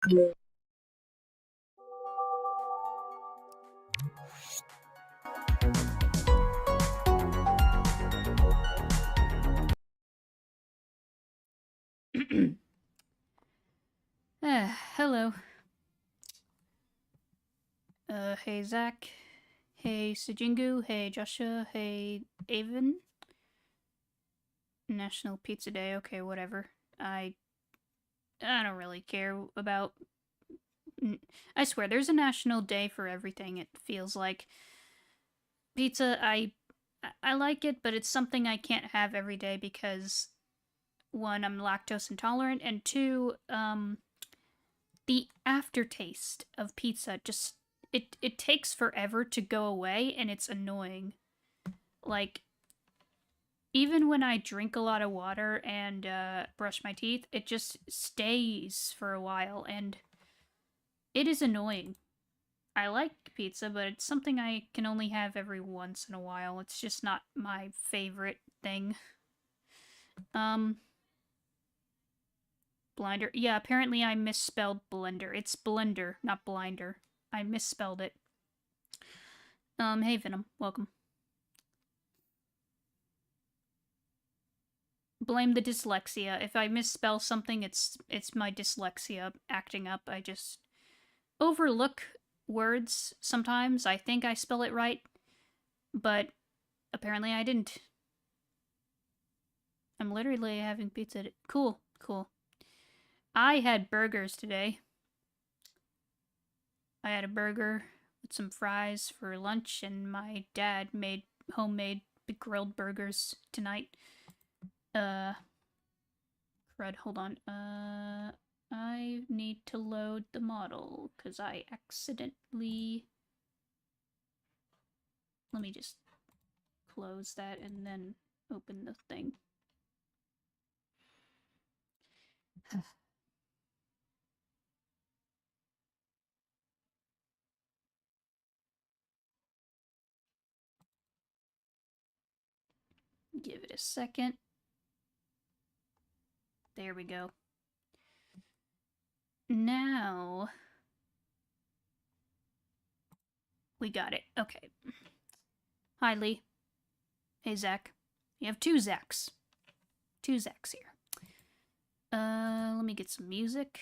Hello. Hey Zach. Hey Sujingu. Hey Joshua. Hey Avon. National Pizza Day. Okay, whatever. I don't really care about. I swear, there's a national day for everything. It feels like pizza. I like it, but it's something I can't have every day because one, I'm lactose intolerant, and two, the aftertaste of pizza just it takes forever to go away, and it's annoying. Like, even when I drink a lot of water and brush my teeth, it just stays for a while, and it is annoying. I like pizza, but it's something I can only have every once in a while. It's just not my favorite thing. Blinder. Yeah, apparently I misspelled blender. It's blender, not blinder. I misspelled it. Hey Venom, welcome. Blame the dyslexia. If I misspell something, it's my dyslexia acting up. I just overlook words sometimes. I think I spell it right, but apparently I didn't. I'm literally having pizza. Cool, cool. I had burgers today. I had a burger with some fries for lunch, and my dad made homemade grilled burgers tonight. Crud, hold on. I need to load the model, because I accidentally... Let me just close that and then open the thing. Give it a second. There we go. Now... we got it. Okay. Hi, Lee. Hey, Zach. You have two Zachs. Two Zachs here. Let me get some music.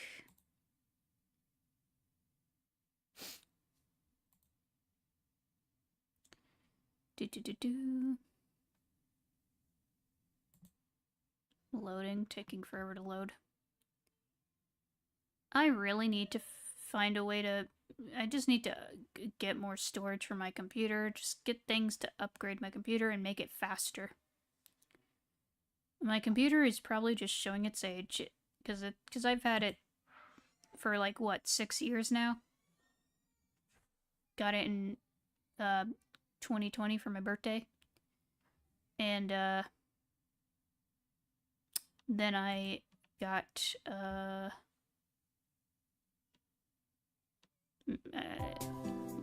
Do. Loading, taking forever to load. I really need to find a way to... I just need to get more storage for my computer. Just get things to upgrade my computer and make it faster. My computer is probably just showing its age. Because I've had it for like, what, 6 years now? Got it in 2020 for my birthday. And then I got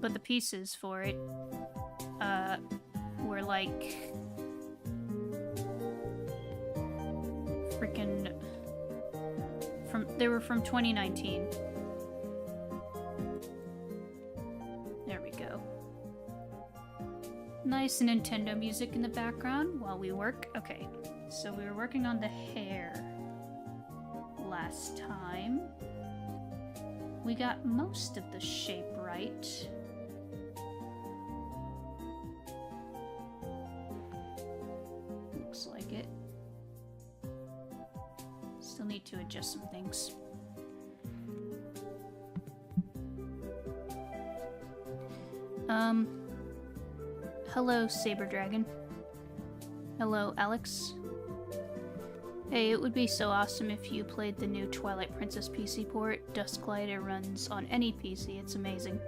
but the pieces for it were like freaking they were from 2019. There we go. Nice Nintendo music in the background while we work. Okay, so we were working on the hair last time. We got most of the shape right. Looks like it. Still need to adjust some things. Hello, Saber Dragon. Hello, Alex. Hey, it would be so awesome if you played the new Twilight Princess PC port. Dusklight, it runs on any PC. It's amazing.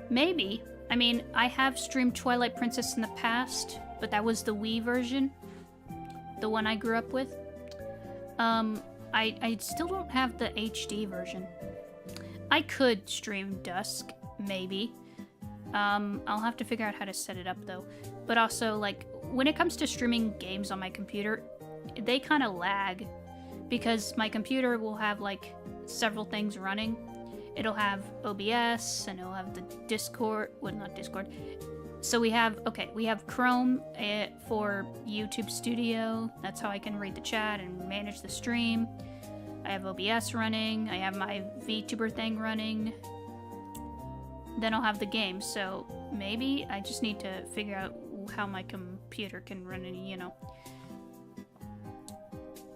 Maybe. I mean, I have streamed Twilight Princess in the past, but that was the Wii version. The one I grew up with. I still don't have the HD version. I could stream Dusk, maybe. I'll have to figure out how to set it up, though. But also, like, when it comes to streaming games on my computer, they kind of lag. Because my computer will have, like, several things running. It'll have OBS, and it'll have the Discord, well, not Discord. So we have Chrome for YouTube Studio. That's how I can read the chat and manage the stream. I have OBS running. I have my VTuber thing running. Then I'll have the game. So maybe I just need to figure out how my computer can run any, you know.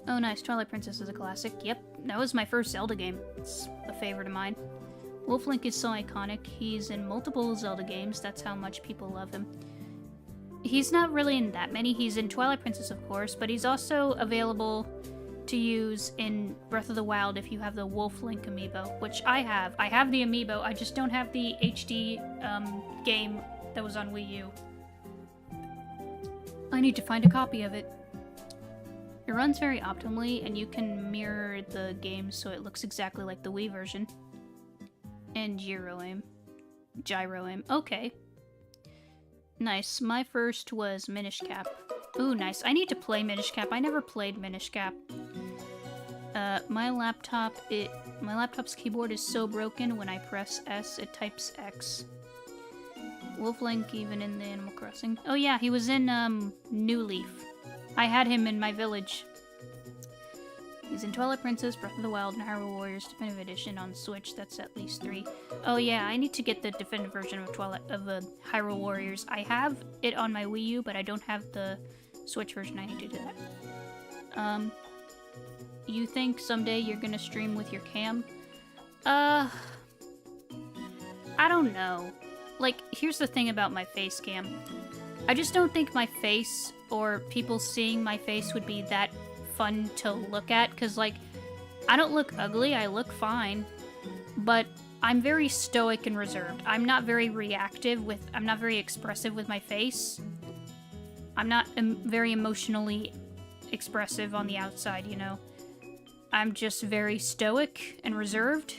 Oh, nice. Twilight Princess is a classic. Yep, that was my first Zelda game. It's a favorite of mine. Wolf Link is so iconic. He's in multiple Zelda games. That's how much people love him. He's not really in that many. He's in Twilight Princess, of course, but he's also available to use in Breath of the Wild if you have the Wolf Link amiibo, which I have. I have the amiibo, I just don't have the HD game that was on Wii U. I need to find a copy of it. It runs very optimally, and you can mirror the game so it looks exactly like the Wii version. And gyro aim. Okay. Nice. My first was Minish Cap. Ooh, nice. I need to play Minish Cap. I never played Minish Cap. My laptop's keyboard is so broken when I press S, it types X. Wolf Link even in the Animal Crossing. Oh yeah, he was in New Leaf. I had him in my village. He's in Twilight Princess, Breath of the Wild, and Hyrule Warriors Definitive Edition on Switch. That's at least 3. Oh yeah, I need to get the definitive version of Hyrule Warriors. I have it on my Wii U, but I don't have the Switch version. I need to do that. You think someday you're gonna stream with your cam? I don't know. Like, here's the thing about my face cam. I just don't think my face or people seeing my face would be that fun to look at, because, like, I don't look ugly, I look fine, but I'm very stoic and reserved. I'm not very I'm not very expressive with my face. I'm not very emotionally expressive on the outside, you know? I'm just very stoic and reserved.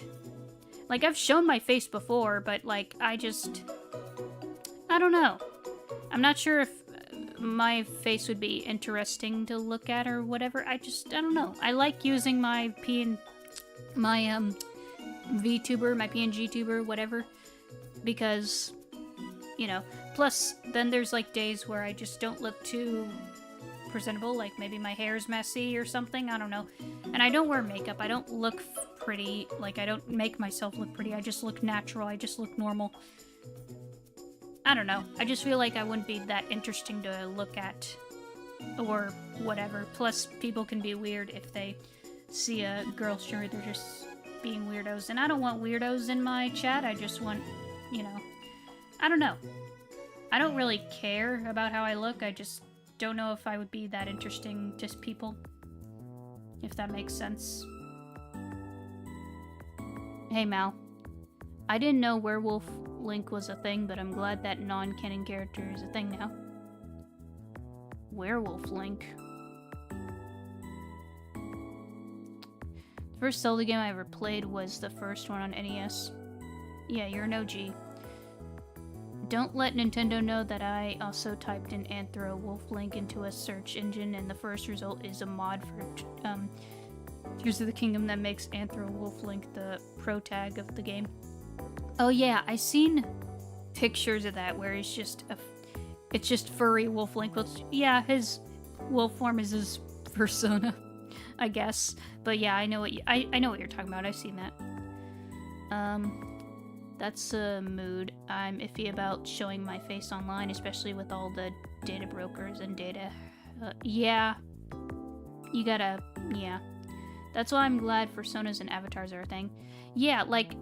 Like, I've shown my face before, but, like, I don't know. I'm not sure if my face would be interesting to look at or whatever. I don't know. I like using my VTuber, my PNG tuber, whatever, because, you know, plus then there's like days where I just don't look too presentable, like maybe my hair's messy or something, I don't know. And I don't wear makeup. I don't look pretty, like I don't make myself look pretty. I just look natural. I just look normal. I don't know. I just feel like I wouldn't be that interesting to look at or whatever. Plus, people can be weird if they see a girl streamer. They're just being weirdos. And I don't want weirdos in my chat. I just want, you know, I don't know. I don't really care about how I look. I just don't know if I would be that interesting to people. If that makes sense. Hey, Mal. I didn't know Werewolf Link was a thing, but I'm glad that non-canon character is a thing now. Werewolf Link. The first Zelda game I ever played was the first one on NES. Yeah, you're an OG. Don't let Nintendo know that I also typed in Anthro Wolf Link into a search engine, and the first result is a mod for Tears of the Kingdom that makes Anthro Wolf Link the pro tag of the game. Oh yeah, I seen pictures of that where it's just furry Wolf Link. Yeah, his wolf form is his persona, I guess. But yeah, I know what you're talking about. I've seen that. That's a mood. I'm iffy about showing my face online, especially with all the data brokers and data. Yeah. You gotta, yeah. That's why I'm glad personas and avatars are a thing. Yeah, like,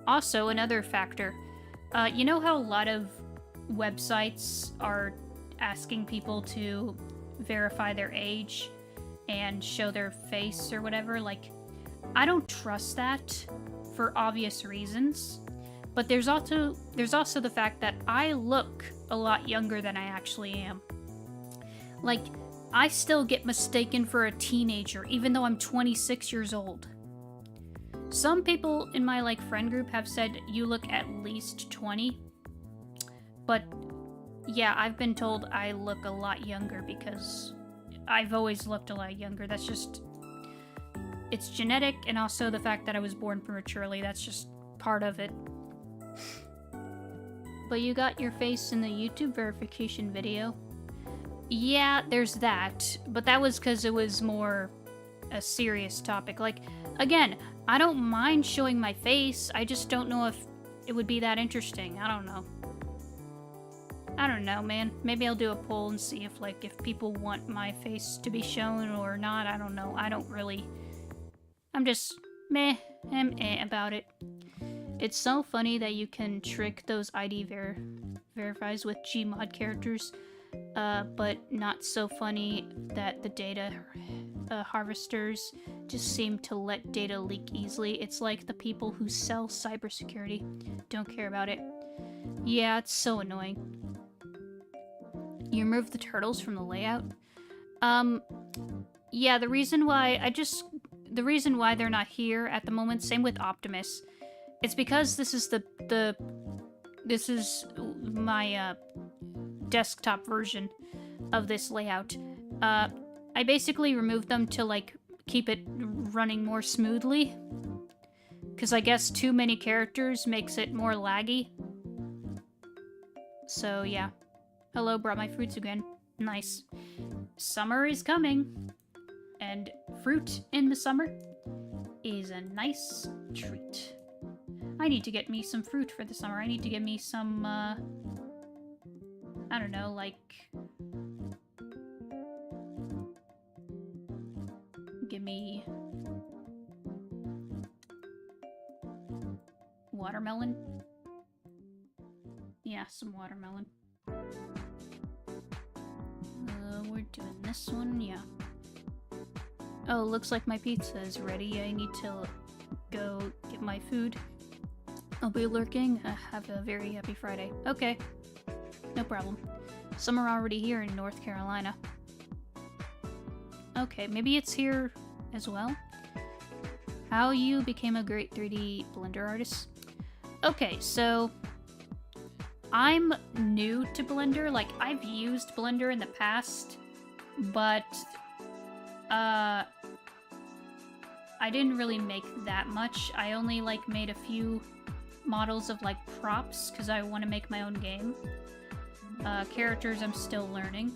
also another factor. You know how a lot of websites are asking people to verify their age and show their face or whatever? Like, I don't trust that for obvious reasons. But there's also the fact that I look a lot younger than I actually am. Like, I still get mistaken for a teenager, even though I'm 26 years old. Some people in my, like, friend group have said you look at least 20. But, yeah, I've been told I look a lot younger because I've always looked a lot younger. That's just... it's genetic, and also the fact that I was born prematurely. That's just part of it. But you got your face in the YouTube verification video. Yeah, there's that. But that was because it was more a serious topic. Like, again, I don't mind showing my face. I just don't know if it would be that interesting. I don't know. I don't know, man. Maybe I'll do a poll and see if, like, if people want my face to be shown or not. I don't know. I don't really... I'm just about it. It's so funny that you can trick those ID verifies with Gmod characters, but not so funny that the data harvesters just seem to let data leak easily. It's like the people who sell cybersecurity don't care about it. Yeah, it's so annoying. You removed the turtles from the layout? Yeah, the reason why they're not here at the moment, same with Optimus. It's because this is this is my desktop version of this layout. I basically removed them to like keep it running more smoothly, because I guess too many characters makes it more laggy. So yeah. Hello, brought my fruits again. Nice. Summer is coming, and fruit in the summer is a nice treat. I need to get me some fruit for the summer. I need to get me some, I don't know, like... Give me... watermelon? Yeah, some watermelon. We're doing this one, yeah. Oh, looks like my pizza is ready. I need to go get my food. I'll be lurking. Have a very happy Friday. Okay. No problem. Summer already here in North Carolina. Okay, maybe it's here as well. How you became a great 3D Blender artist? Okay, so... I'm new to Blender. Like, I've used Blender in the past, but... I didn't really make that much. I only, like, made a few models of like props because I want to make my own game. Characters I'm still learning.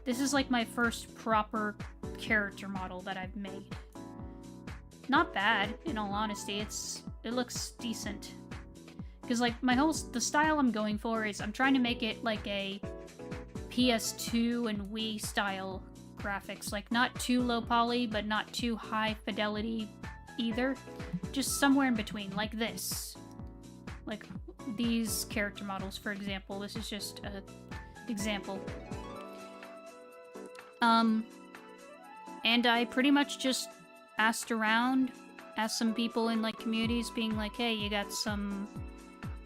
This is like my first proper character model that I've made. Not bad, in all honesty. It looks decent. Because like the style I'm going for is I'm trying to make it like a PS2 and Wii style graphics. Like not too low poly, but not too high fidelity either. Just somewhere in between, like this. Like these character models, for example. This is just an example. And I pretty much just asked some people in like communities being like, hey, you got some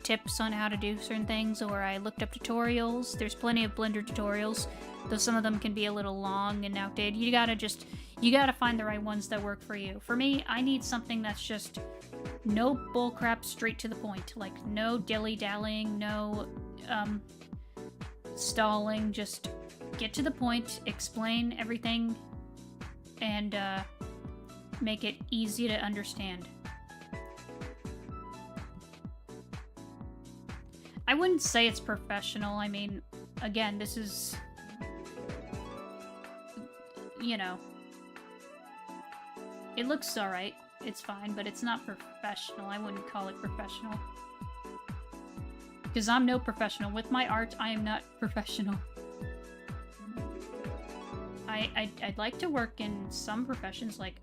tips on how to do certain things, or I looked up tutorials. There's plenty of Blender tutorials, though some of them can be a little long and outdated. You gotta find the right ones that work for you. For me, I need something that's just no bullcrap, straight to the point. Like, no dilly-dallying, no, stalling, just get to the point, explain everything, and, make it easy to understand. I wouldn't say it's professional. I mean, again, this is... You know... It looks alright. It's fine, but it's not professional. I wouldn't call it professional. Because I'm no professional. With my art, I am not professional. I'd like to work in some professions, like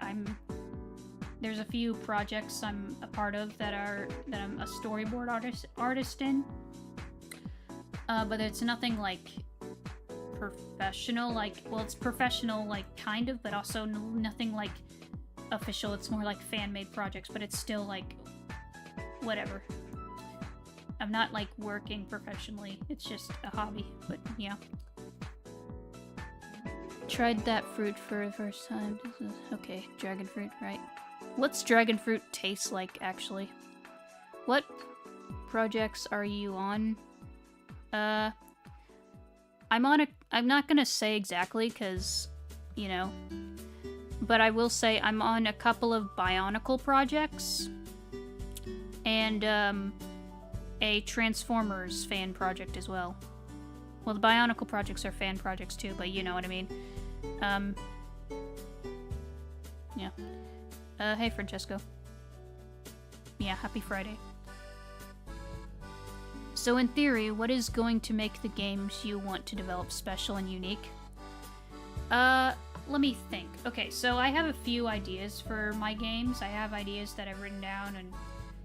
there's a few projects I'm a part of that I'm a storyboard artist in. But it's nothing like professional, like, well, it's professional, like, kind of, but also nothing like official. It's more like fan-made projects, but it's still like whatever. I'm not like working professionally. It's just a hobby, but yeah. Tried that fruit for the first time. Okay, dragon fruit, right. What's dragon fruit taste like, actually? What projects are you on? I'm not gonna say exactly, because, you know, but I will say I'm on a couple of Bionicle projects and a Transformers fan project as well. Well, the Bionicle projects are fan projects too, but you know what I mean. Yeah. Hey, Francesco. Yeah, happy Friday. So in theory, what is going to make the games you want to develop special and unique? Let me think. Okay, so I have a few ideas for my games. I have ideas that I've written down and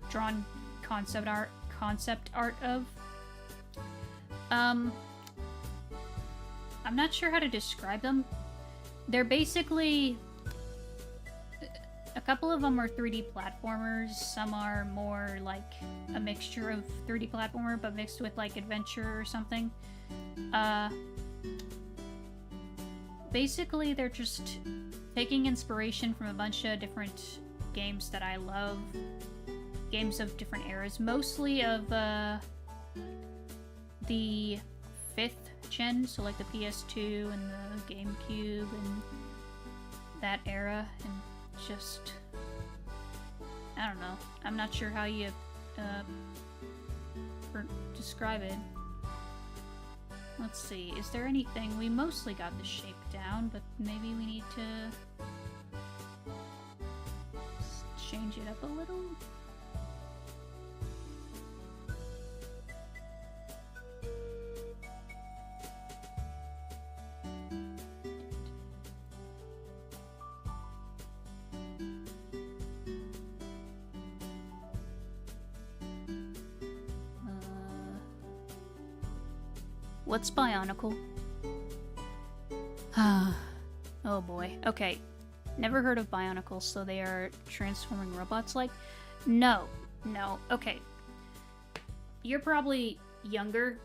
drawn concept art of. I'm not sure how to describe them. They're basically... A couple of them are 3D platformers, some are more like a mixture of 3D platformer but mixed with like adventure or something. Basically they're just taking inspiration from a bunch of different games that I love. Games of different eras, mostly of the 5th gen, so like the PS2 and the GameCube and that era, and just, I don't know. I'm not sure how you describe it. Let's see. Is there anything? We mostly got the shape down, but maybe we need to change it up a little. What's Bionicle? Oh boy. Okay. Never heard of Bionicles, so they are transforming robots like? No. Okay. You're probably younger,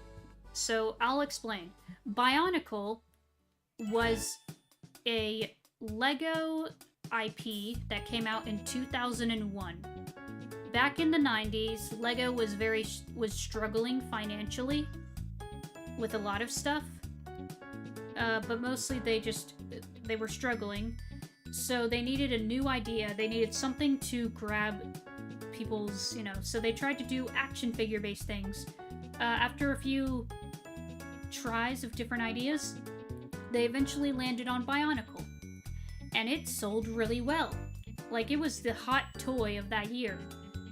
so I'll explain. Bionicle was a Lego IP that came out in 2001. Back in the 90s, Lego was struggling financially with a lot of stuff, but mostly they were struggling, so they needed a new idea. They needed something to grab people's, so they tried to do action figure based things. After a few tries of different ideas, they eventually landed on Bionicle, and it sold really well. Like, it was the hot toy of that year,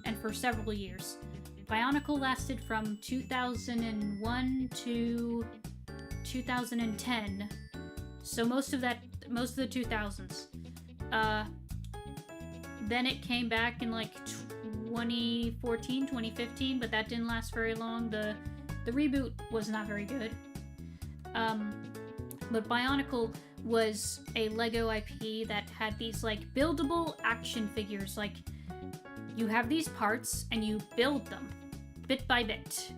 and for several years. Bionicle lasted from 2001 to 2010, so most of the 2000s. Then it came back in like 2014, 2015, but that didn't last very long. The reboot was not very good. But Bionicle was a Lego IP that had these like buildable action figures. Like, you have these parts and you build them bit by bit.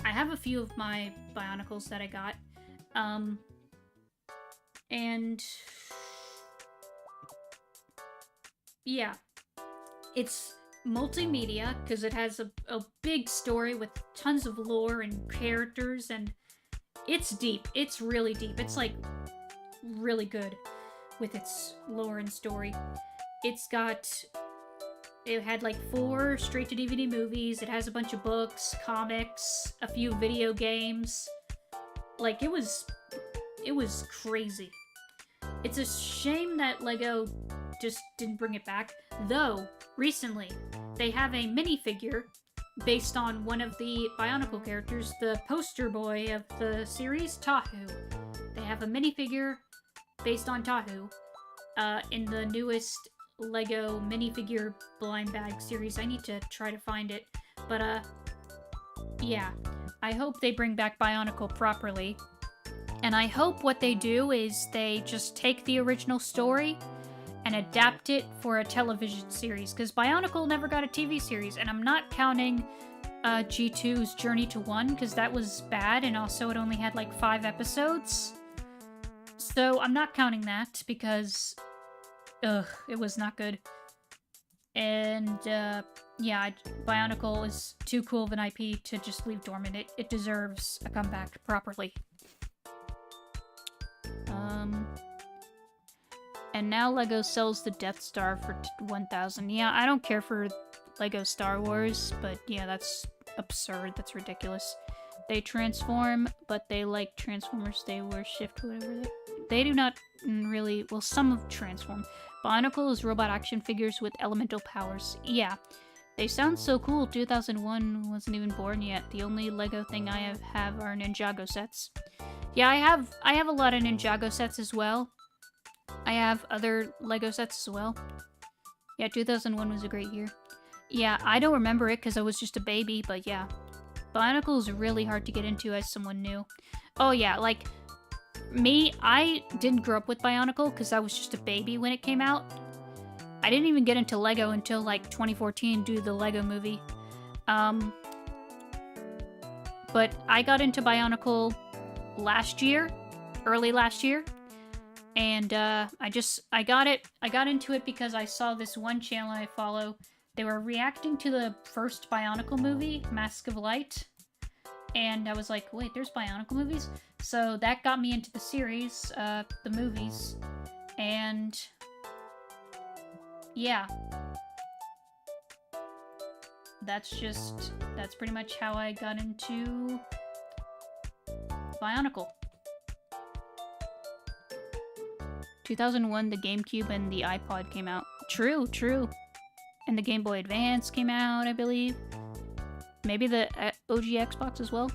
I have a few of my Bionicles that I got. And yeah, it's multimedia because it has a big story with tons of lore and characters, and it's deep. It's really deep. It's like really good with its lore and story. It had like 4 straight-to-DVD movies. It has a bunch of books, comics, a few video games. Like, it was crazy. It's a shame that Lego just didn't bring it back. Though, recently, they have a minifigure based on one of the Bionicle characters, the poster boy of the series, Tahu. They have a minifigure based on Tahu in the newest Lego minifigure blind bag series. I need to try to find it. But, yeah. I hope they bring back Bionicle properly. And I hope what they do is they just take the original story and adapt it for a television series. Because Bionicle never got a TV series. And I'm not counting G2's Journey to 1, because that was bad. And also it only had like 5 episodes. So I'm not counting that because... it was not good. And, yeah, Bionicle is too cool of an IP to just leave dormant. It deserves a comeback And now LEGO sells the Death Star for 1,000. Yeah, I don't care for LEGO Star Wars, but yeah, that's absurd. That's ridiculous. They transform, but they like Transformers. They wear shift, whatever. They do not really... Well, some of transform. Bionicle is robot action figures with elemental powers. Yeah. They sound so cool. 2001 wasn't even born yet. The only LEGO thing I have are Ninjago sets. Yeah, I have a lot of Ninjago sets as well. I have other LEGO sets as well. Yeah, 2001 was a great year. Yeah, I don't remember it because I was just a baby, but yeah. Bionicle is really hard to get into as someone new. Oh yeah, like, me, I didn't grow up with Bionicle because I was just a baby when it came out. I didn't even get into LEGO until, like, 2014 due to the LEGO movie. But I got into Bionicle last year, early last year. And I got into it because I saw this one channel I follow. They were reacting to the first Bionicle movie, Mask of Light. And I was like, wait, there's Bionicle movies? So that got me into the series, the movies. And yeah. That's pretty much how I got into Bionicle. 2001, the GameCube and the iPod came out. True. And the Game Boy Advance came out, I believe. Maybe the OG Xbox as well.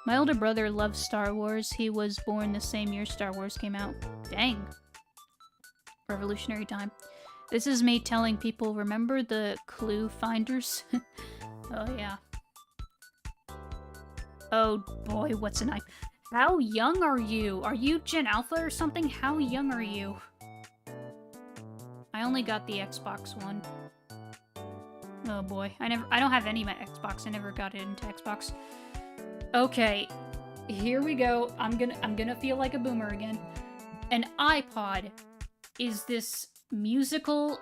My older brother loves Star Wars. He was born the same year Star Wars came out. Dang. Revolutionary time. This is me telling people, remember the clue finders? Oh, yeah. Oh, boy, what's a knife? How young are you? Are you Gen Alpha or something? How young are you? I only got the Xbox One. Oh boy, I don't have any of my Xbox. I never got it into Xbox. Okay, here we go. I'm gonna feel like a boomer again. An iPod is this musical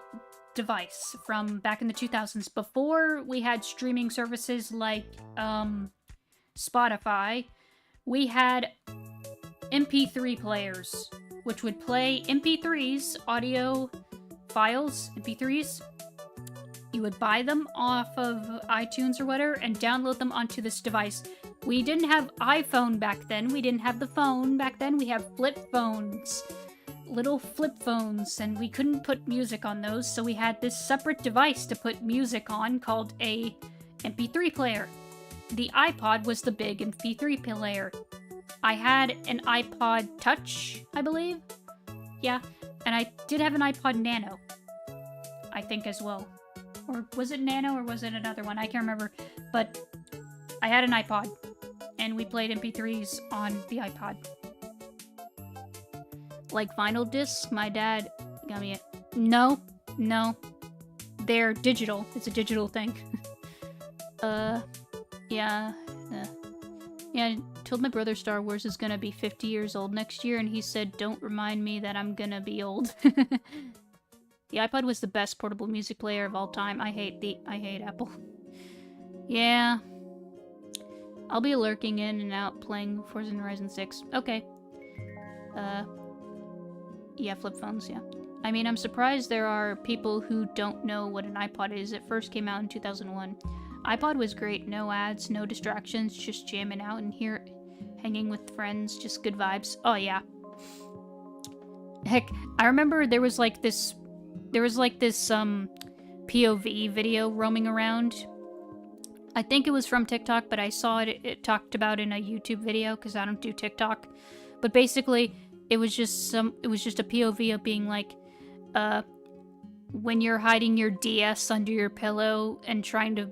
device from back in the 2000s, before we had streaming services like Spotify. We had MP3 players, which would play MP3s, audio files, MP3s. You would buy them off of iTunes or whatever and download them onto this device. We didn't have iPhone back then. We didn't have the phone back then. We have flip phones. Little flip phones, and we couldn't put music on those, so we had this separate device to put music on called a MP3 player. The iPod was the big MP3 player. I had an iPod Touch, I believe. Yeah, and I did have an iPod Nano, I think, as well. Or was it Nano or was it another one? I can't remember. But I had an iPod, and we played MP3s on the iPod. Like vinyl discs, my dad got me a... No. They're digital. It's a digital thing. Yeah. Yeah, I told my brother Star Wars is gonna be 50 years old next year, and he said, don't remind me that I'm gonna be old. The iPod was the best portable music player of all time. I hate Apple. Yeah. I'll be lurking in and out playing Forza Horizon 6. Okay. Yeah, flip phones, yeah. I mean, I'm surprised there are people who don't know what an iPod is. It first came out in 2001. iPod was great. No ads, no distractions, just jamming out and here, hanging with friends, just good vibes. Oh, yeah. Heck, I remember there was like this POV video roaming around. I think it was from TikTok, but I saw it talked about in a YouTube video because I don't do TikTok. But basically, it was just a POV of being like, when you're hiding your DS under your pillow and trying to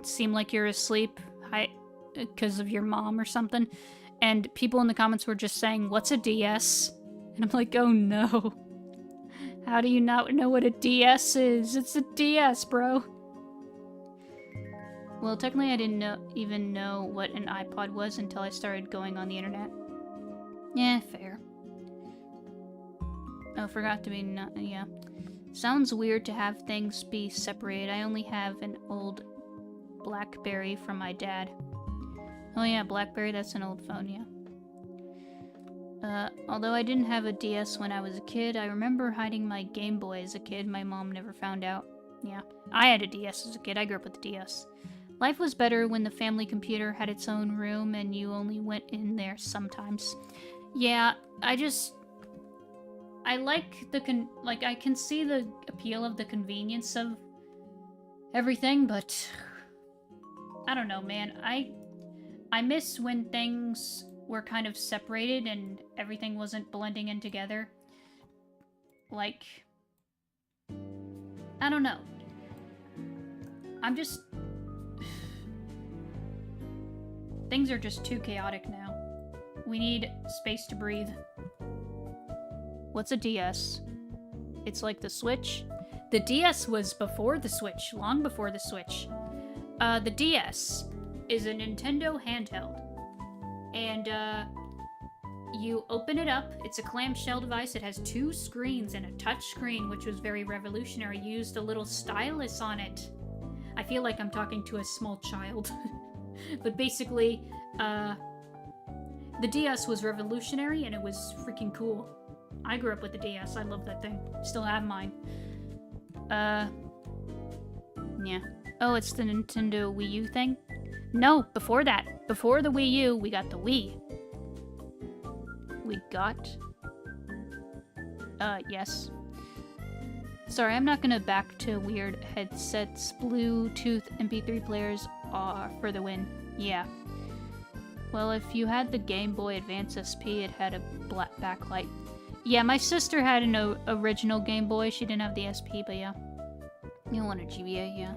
seem like you're asleep, because of your mom or something, and people in the comments were just saying, "What's a DS?" And I'm like, "Oh no! How do you not know what a DS is? It's a DS, bro." Well, technically, I didn't even know what an iPod was until I started going on the internet. Yeah, fair. Oh, forgot to be yeah. Sounds weird to have things be separated. I only have an old BlackBerry from my dad. Oh yeah, BlackBerry, that's an old phone, yeah. Although I didn't have a DS when I was a kid, I remember hiding my Game Boy as a kid. My mom never found out. Yeah, I had a DS as a kid. I grew up with a DS. Life was better when the family computer had its own room and you only went in there sometimes. Yeah, I like I can see the appeal of the convenience of everything, but I don't know, man. I miss when things were kind of separated and everything wasn't blending in together. Like, I don't know. Things are just too chaotic now. We need space to breathe. What's a DS? It's like the Switch. The DS was before the Switch, long before the Switch. The DS is a Nintendo handheld. And, you open it up. It's a clamshell device. It has 2 screens and a touch screen, which was very revolutionary. You used a little stylus on it. I feel like I'm talking to a small child. But basically, the DS was revolutionary and it was freaking cool. I grew up with the DS. I love that thing. Still have mine. Yeah. Oh, it's the Nintendo Wii U thing? No, before that. Before the Wii U, we got the Wii. We got... yes. Sorry, I'm not gonna back to weird headsets. Bluetooth MP3 players are for the win. Yeah. Well, if you had the Game Boy Advance SP, it had a black backlight. Yeah, my sister had an original Game Boy. She didn't have the SP, but yeah. You want a GBA, yeah.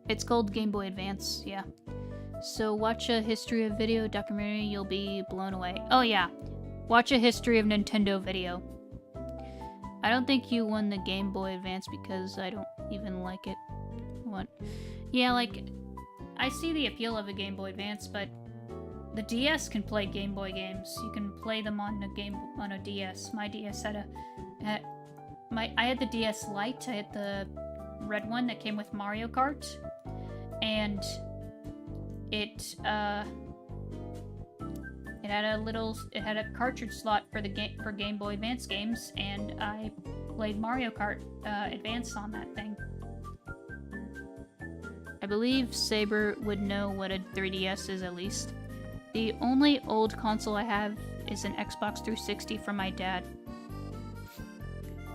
It's called Game Boy Advance, yeah. So watch a history of video documentary, you'll be blown away. Oh yeah, watch a history of Nintendo video. I don't think you won the Game Boy Advance because I don't even like it. What? Yeah, like, I see the appeal of a Game Boy Advance, but the DS can play Game Boy games. You can play them on a DS. My DS had I had the DS Lite. I had the red one that came with Mario Kart, and it had a cartridge slot for Game Boy Advance games, and I played Mario Kart Advance on that thing. I believe Saber would know what a 3DS is at least. The only old console I have is an Xbox 360 from my dad.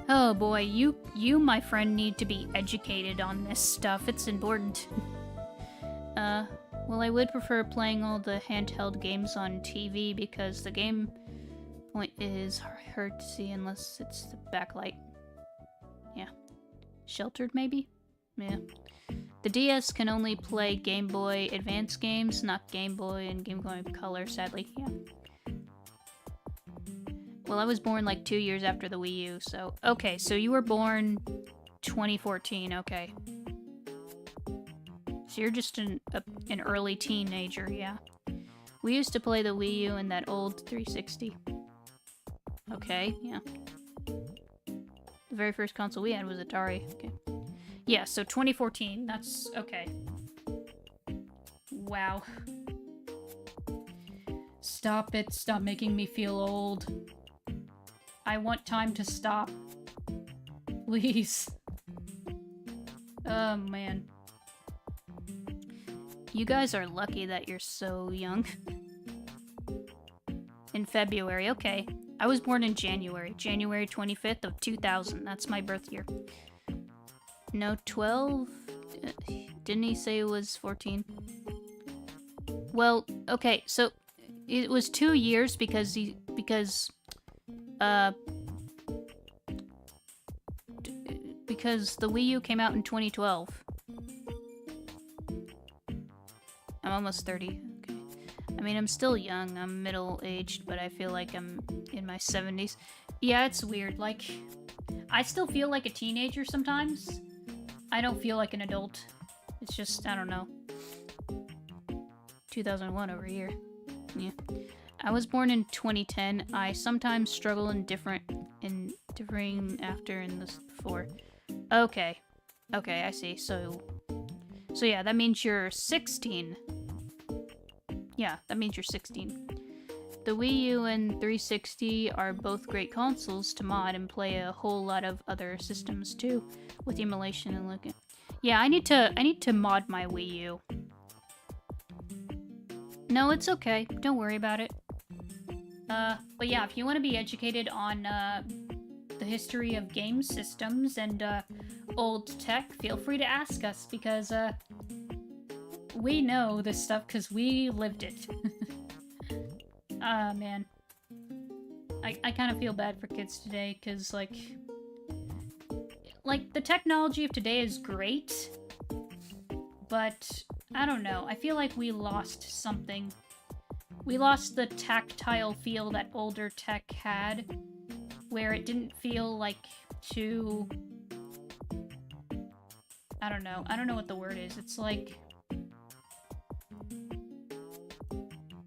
Oh boy, you my friend need to be educated on this stuff. It's important. Well, I would prefer playing all the handheld games on TV because the game point is hard to see unless it's the backlight. Yeah. Sheltered, maybe? Yeah. The DS can only play Game Boy Advance games, not Game Boy and Game Boy Color, sadly. Yeah. Well, I was born like 2 years after the Wii U, so... Okay, so you were born 2014, okay. So you're just an early teenager, yeah. We used to play the Wii U in that old 360. Okay, yeah. The very first console we had was Atari, okay. Yeah, so 2014, that's... okay. Wow. Stop it, stop making me feel old. I want time to stop. Please. Oh, man. You guys are lucky that you're so young. In February, okay. I was born in January. January 25th of 2000. That's my birth year. No, 12? Didn't he say it was 14? Well, okay, so it was 2 years because the Wii U came out in 2012. I'm almost 30. Okay. I mean, I'm still young. I'm middle-aged, but I feel like I'm in my 70s. Yeah, it's weird. Like, I still feel like a teenager sometimes. I don't feel like an adult. It's just, I don't know. 2001 over here. Yeah. I was born in 2010. I sometimes struggle in differing after and this before. Okay. Okay, I see. So yeah, that means you're 16. Yeah, that means you're 16. The Wii U and 360 are both great consoles to mod and play a whole lot of other systems too, with emulation and looking. Yeah, I need to mod my Wii U. No, it's okay. Don't worry about it. But yeah, if you want to be educated on the history of game systems and old tech, feel free to ask us, because we know this stuff because we lived it. Ah, man. I kind of feel bad for kids today, because, like, the technology of today is great, but I don't know. I feel like we lost something. We lost the tactile feel that older tech had, where it didn't feel like too... I don't know. I don't know what the word is. It's like...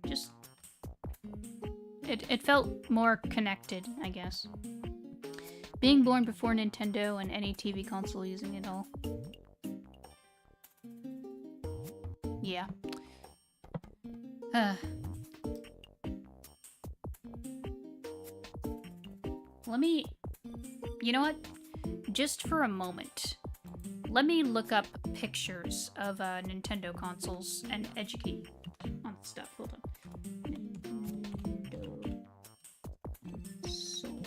just... It felt more connected, I guess. Being born before Nintendo and any TV console using it all. Yeah. Let me... You know what? Just for a moment, let me look up pictures of Nintendo consoles and educate on stuff. Hold on. Nintendo console.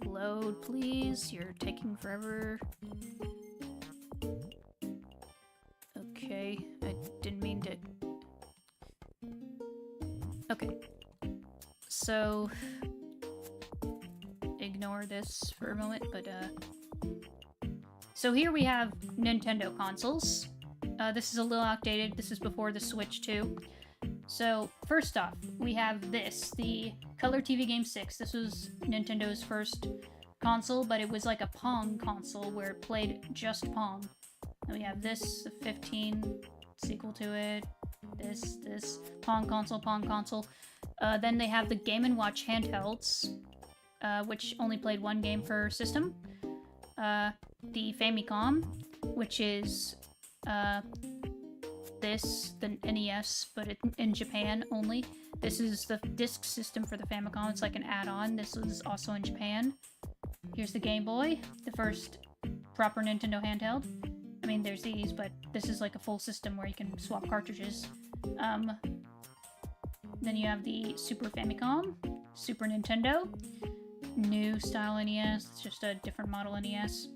Load, please. You're taking forever. Okay, I didn't mean to... Okay. So... ignore this for a moment, but so here we have Nintendo consoles. This is a little outdated. This is before the Switch 2. So, first off, we have this, the Color TV Game 6. This was Nintendo's first console, but it was like a Pong console where it played just Pong. And we have this, the 15, sequel to it, this, Pong console. Then they have the Game & Watch handhelds, which only played one game per system. The Famicom, which is, the NES, but in Japan only. This is the disc system for the Famicom. It's like an add-on. This was also in Japan. Here's the Game Boy, the first proper Nintendo handheld. I mean, there's these, but this is like a full system where you can swap cartridges. Then you have the Super Famicom, Super Nintendo, new style NES. It's just a different model NES.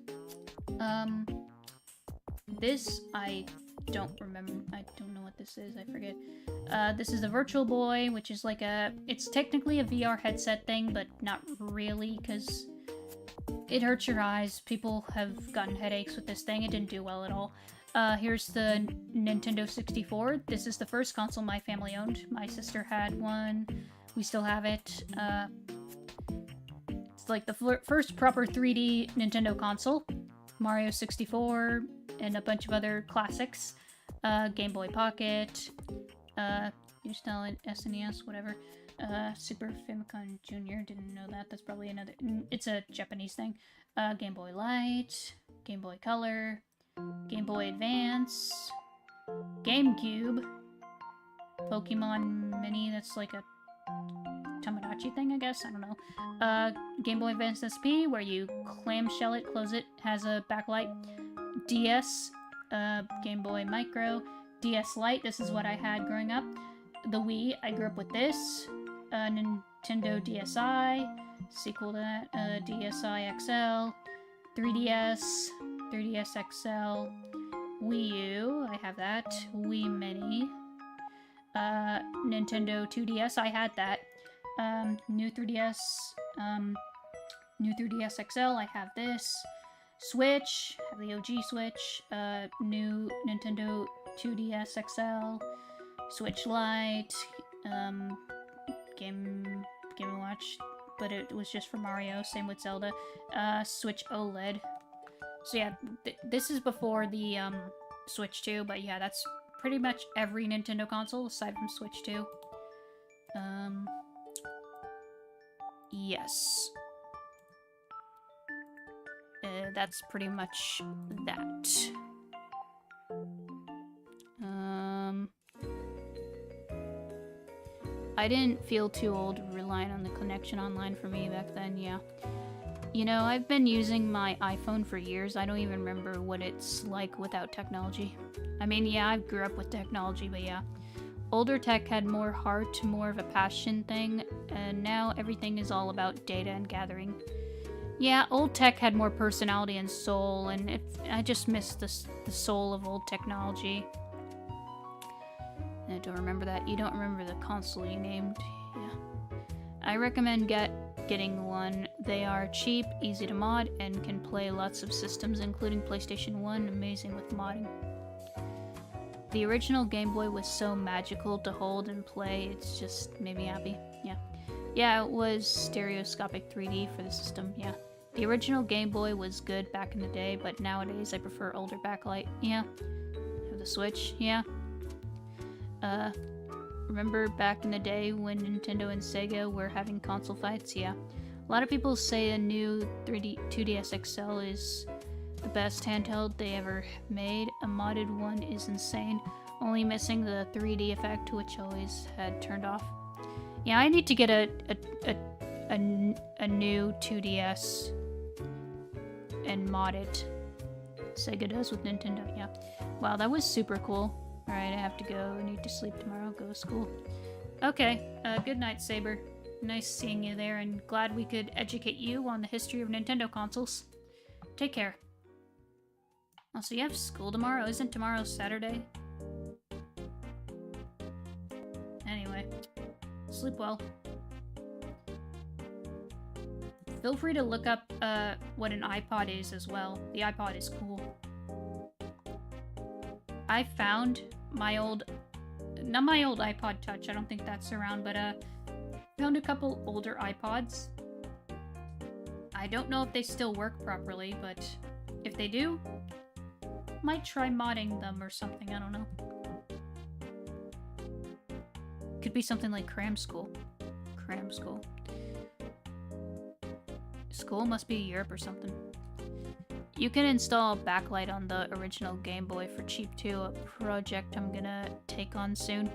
This, I don't remember. I don't know what this is. I forget. This is the Virtual Boy, which is like it's technically a VR headset thing, but not really, because it hurts your eyes. People have gotten headaches with this thing. It didn't do well at all. Here's the Nintendo 64. This is the first console my family owned. My sister had one. We still have it. It's like the first proper 3D Nintendo console. Mario 64, and a bunch of other classics. Game Boy Pocket, new style SNES, whatever. Super Famicom Jr., didn't know that. That's probably another... It's a Japanese thing. Game Boy Light, Game Boy Color, Game Boy Advance, GameCube, Pokemon Mini, that's like a Tamagotchi thing, I guess? I don't know. Game Boy Advance SP, where you clamshell it, close it, has a backlight. DS, Game Boy Micro, DS Lite, this is what I had growing up. The Wii, I grew up with this. Nintendo DSi, sequel to that, DSi XL, 3DS, 3DS XL, Wii U, I have that, Wii Mini, Nintendo 2DS, I had that, new 3DS, new 3DS XL, I have this, Switch, have the OG Switch, new Nintendo 2DS XL, Switch Lite, Game & Watch, but it was just for Mario, same with Zelda, Switch OLED. So yeah, this is before the Switch 2, but yeah, that's pretty much every Nintendo console aside from Switch 2. Yes. that's pretty much that. I didn't feel too old relying on the connection online for me back then, yeah. You know, I've been using my iPhone for years. I don't even remember what it's like without technology. I mean, yeah, I grew up with technology, but yeah. Older tech had more heart, more of a passion thing, and now everything is all about data and gathering. Yeah, old tech had more personality and soul, and I just miss the soul of old technology. I don't remember that. You don't remember the console you named. Yeah. I recommend getting one. They are cheap, easy to mod, and can play lots of systems, including PlayStation 1. Amazing with modding. The original Game Boy was so magical to hold and play. It's just made me happy. Yeah. Yeah, it was stereoscopic 3D for the system. Yeah. The original Game Boy was good back in the day, but nowadays I prefer older backlight. Yeah. Have the Switch. Yeah. Remember back in the day when Nintendo and Sega were having console fights? Yeah. A lot of people say a new 2DS XL is the best handheld they ever made. A modded one is insane, only missing the 3D effect, which I always had turned off. Yeah, I need to get a new 2DS and mod it. Sega does with Nintendo, yeah. Wow, that was super cool. Alright, I have to go. I need to sleep tomorrow. Go to school. Okay, good night, Saber. Nice seeing you there, and glad we could educate you on the history of Nintendo consoles. Take care. Also, you have school tomorrow? Isn't tomorrow Saturday? Anyway, sleep well. Feel free to look up what an iPod is as well. The iPod is cool. I found my old... Not my old iPod Touch, I don't think that's around, but found a couple older iPods. I don't know if they still work properly, but if they do, might try modding them or something, I don't know. Could be something like Cram School. Cram School. School must be Europe or something. You can install backlight on the original Game Boy for cheap too, a project I'm gonna take on soon.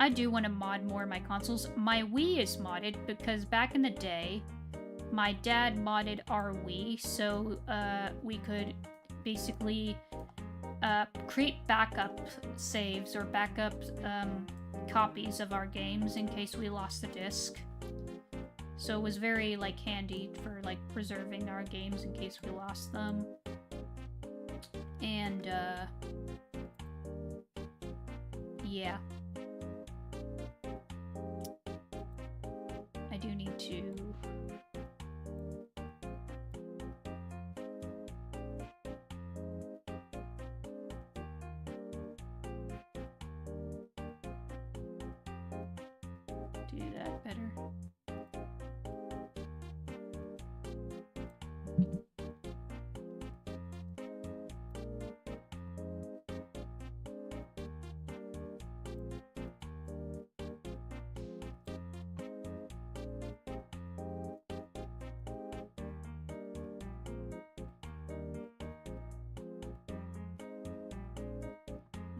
I do want to mod more of my consoles. My Wii is modded because back in the day, my dad modded our Wii, so we could basically create backup saves or backup copies of our games in case we lost the disc. So it was very like handy for like preserving our games in case we lost them. And yeah. I do need to do that better.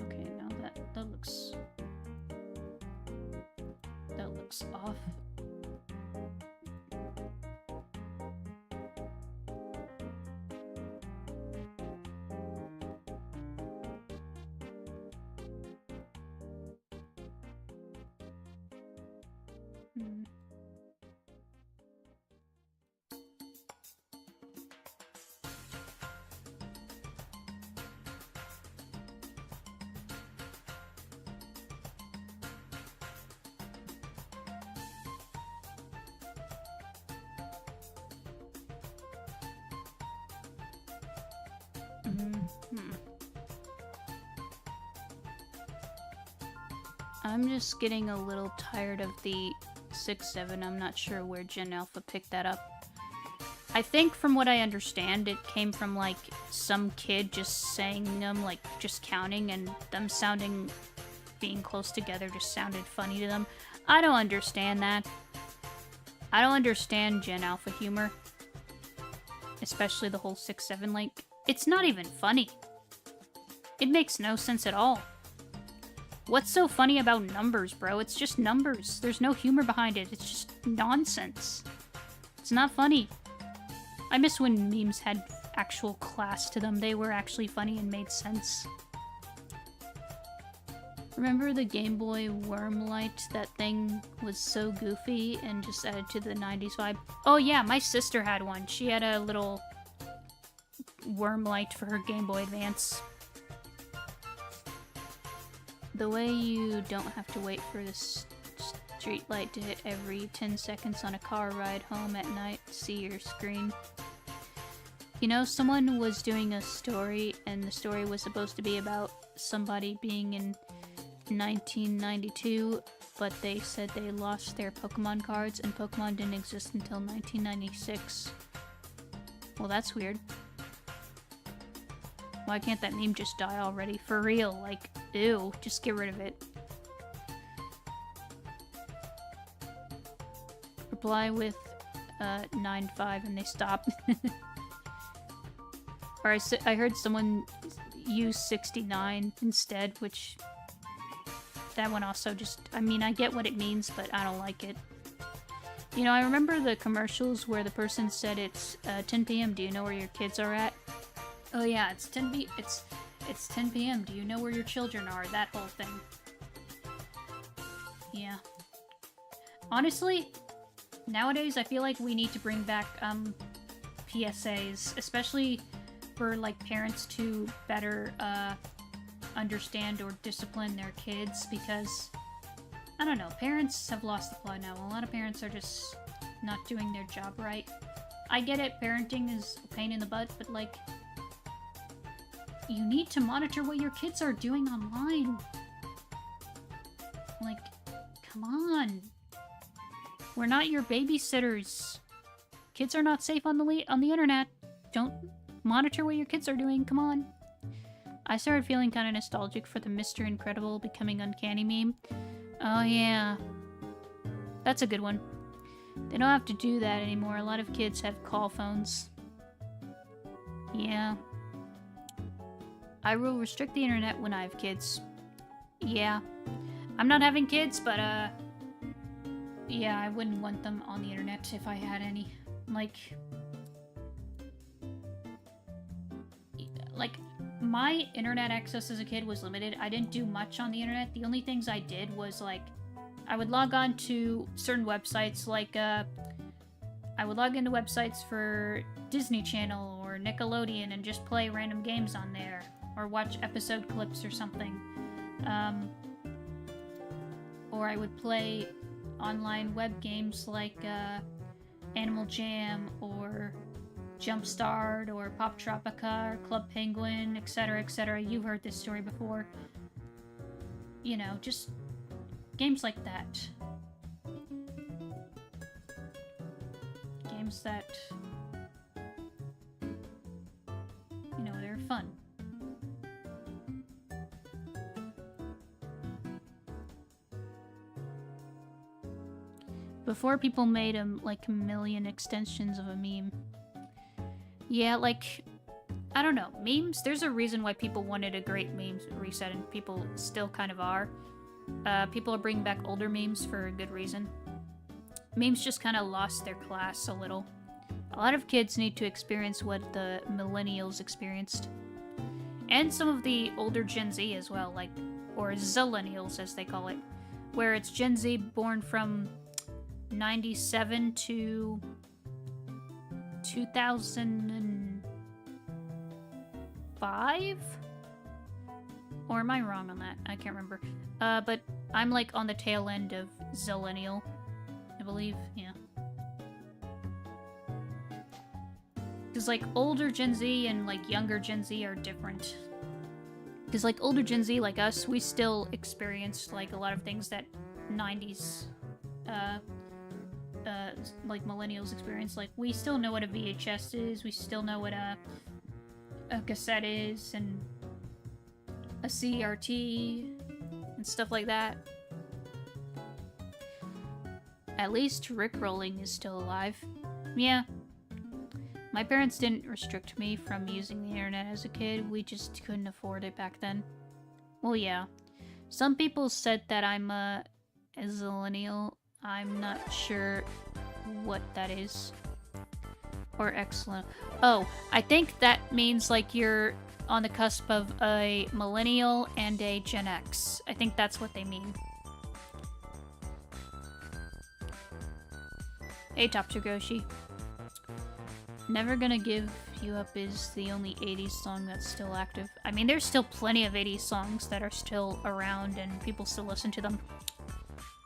Okay, now that looks off. I'm just getting a little tired of the 6-7. I'm not sure where Gen Alpha picked that up. I think from what I understand, it came from like some kid just saying them, like just counting, and them sounding, being close together just sounded funny to them. I don't understand that. I don't understand Gen Alpha humor. Especially the whole 6-7 link. It's not even funny. It makes no sense at all. What's so funny about numbers, bro? It's just numbers. There's no humor behind it. It's just nonsense. It's not funny. I miss when memes had actual class to them. They were actually funny and made sense. Remember the Game Boy worm light? That thing was so goofy and just added to the 90s vibe. Oh yeah, my sister had one. She had a little worm light for her Game Boy Advance. The way you don't have to wait for the street light to hit every 10 seconds on a car ride home at night to see your screen. You know, someone was doing a story, and the story was supposed to be about somebody being in 1992, but they said they lost their Pokemon cards, and Pokemon didn't exist until 1996. Well, that's weird. Why can't that meme just die already? For real, like, ew, just get rid of it. Reply with 9-5 and they stop. Or I heard someone use 69 instead, which... that one also just... I mean, I get what it means, but I don't like it. You know, I remember the commercials where the person said it's 10 p.m. Do you know where your kids are at? Oh yeah, it's 10 p.m. Do you know where your children are? That whole thing. Yeah. Honestly, nowadays I feel like we need to bring back PSAs, especially for like parents to better understand or discipline their kids, because I don't know, parents have lost the plot now. A lot of parents are just not doing their job right. I get it, parenting is a pain in the butt, but like, you need to monitor what your kids are doing online. Like, come on. We're not your babysitters. Kids are not safe on the internet. Don't monitor what your kids are doing, come on. I started feeling kind of nostalgic for the Mr. Incredible becoming uncanny meme. Oh yeah. That's a good one. They don't have to do that anymore. A lot of kids have call phones. Yeah. I will restrict the internet when I have kids. Yeah. I'm not having kids, but, yeah, I wouldn't want them on the internet if I had any. Like, my internet access as a kid was limited. I didn't do much on the internet. The only things I did was, like, I would log on to certain websites, like, I would log into websites for Disney Channel or Nickelodeon and just play random games on there. Or watch episode clips or something. Or I would play online web games like Animal Jam or Jumpstart or Pop Tropica or Club Penguin, etc., etc. You've heard this story before. You know, just games like that. Games that, you know, they're fun. Before people made like a million extensions of a meme. Yeah, like, I don't know, memes, there's a reason why people wanted a great meme reset, and people still kind of are. People are bringing back older memes for a good reason. Memes just kind of lost their class a little. A lot of kids need to experience what the millennials experienced. And some of the older Gen Z as well, like, or Zillennials as they call it, where it's Gen Z born from 97 to 2005? Or am I wrong on that? I can't remember. But I'm like on the tail end of Zillennial, I believe, yeah. Because like older Gen Z and like younger Gen Z are different. Because like older Gen Z like us, we still experienced like a lot of things that 90s like millennials experience. Like, we still know what a VHS is, we still know what a cassette is, and a CRT, and stuff like that. At least Rickrolling is still alive. Yeah. My parents didn't restrict me from using the internet as a kid, we just couldn't afford it back then. Well, yeah. Some people said that I'm a zillennial. I'm not sure what that is. Or excellent. Oh, I think that means like you're on the cusp of a millennial and a Gen X. I think that's what they mean. Hey, Topsugoshi. Never Gonna Give You Up is the only 80s song that's still active. I mean, there's still plenty of 80s songs that are still around and people still listen to them.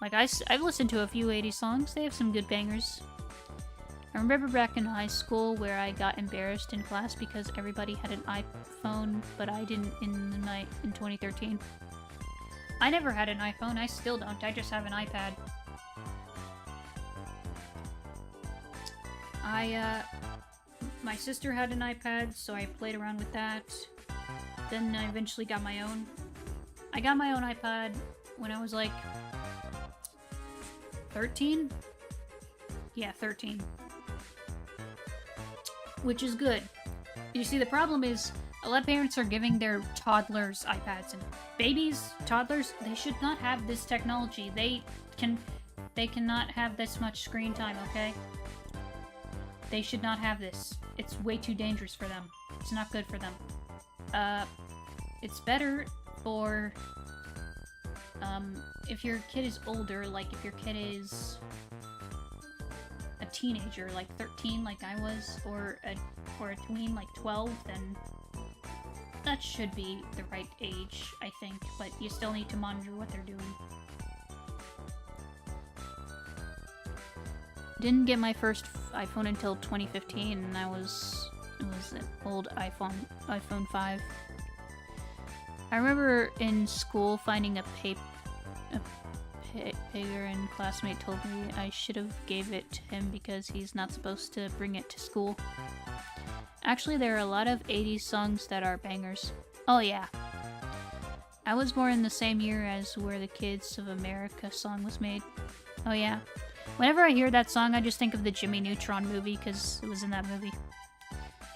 Like, I've listened to a few 80s songs. They have some good bangers. I remember back in high school where I got embarrassed in class because everybody had an iPhone, but I didn't in 2013. I never had an iPhone. I still don't. I just have an iPad. My sister had an iPad, so I played around with that. Then I eventually got my own. I got my own iPad when I was like 13? Yeah, 13. Which is good. You see, the problem is a lot of parents are giving their toddlers iPads, and babies, toddlers, they should not have this technology. They cannot have this much screen time, okay? They should not have this. It's way too dangerous for them. It's not good for them. It's better for, if your kid is older, like if your kid is a teenager, like 13, like I was, or a tween, like 12, then that should be the right age, I think, but you still need to monitor what they're doing. Didn't get my first iPhone until 2015, and it was an old iPhone 5. I remember in school finding a pager, and classmate told me I should have gave it to him because he's not supposed to bring it to school. Actually, there are a lot of 80s songs that are bangers. Oh yeah. I was born in the same year as where the Kids of America song was made. Oh yeah. Whenever I hear that song, I just think of the Jimmy Neutron movie because it was in that movie.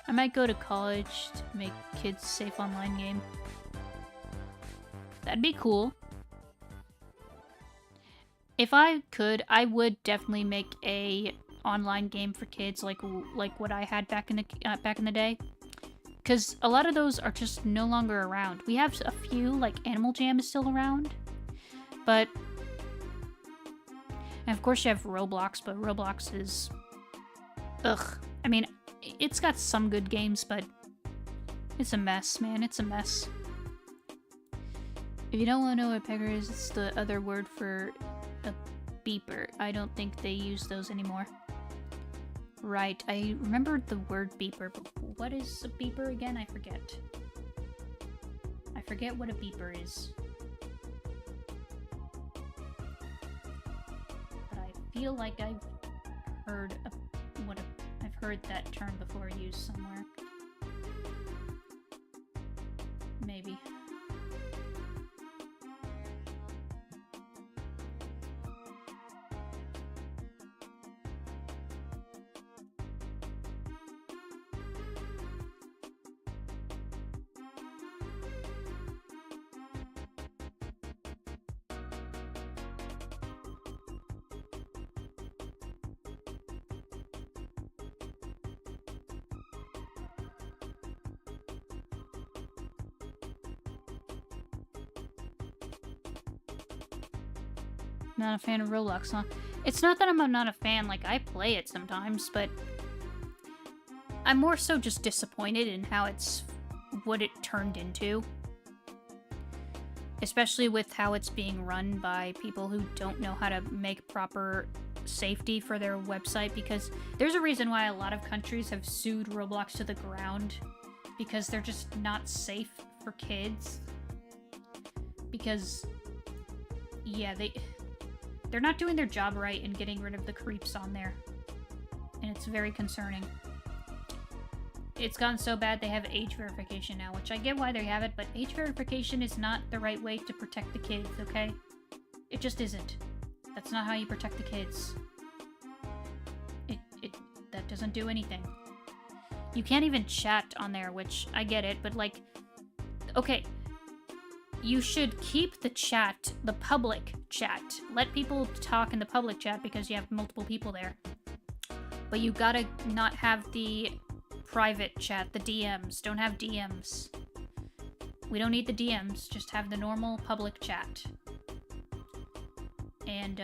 I might go to college to make kids a safe online game. That'd be cool. If I could, I would definitely make a online game for kids like what I had back in the day. Because a lot of those are just no longer around. We have a few, like Animal Jam is still around, but and of course you have Roblox, but Roblox is ugh. I mean, it's got some good games, but it's a mess, man. It's a mess. If you don't want to know what a pegger is, it's the other word for a beeper. I don't think they use those anymore. Right, I remembered the word beeper, but what is a beeper again? I forget. I forget what a beeper is. But I feel like I've heard I've heard that term before used somewhere. Maybe. Not a fan of Roblox, huh? It's not that I'm not a fan, like, I play it sometimes, but I'm more so just disappointed in how what it turned into. Especially with how it's being run by people who don't know how to make proper safety for their website, because there's a reason why a lot of countries have sued Roblox to the ground, because they're just not safe for kids. Because, yeah, they're not doing their job right in getting rid of the creeps on there. And it's very concerning. It's gotten so bad they have age verification now, which I get why they have it, but age verification is not the right way to protect the kids, okay? It just isn't. That's not how you protect the kids. doesn't do anything. You can't even chat on there, which I get it, but like, okay, you should keep the chat, the public chat. Let people talk in the public chat because you have multiple people there. But you gotta not have the private chat, the DMs. Don't have DMs. We don't need the DMs, just have the normal public chat. And,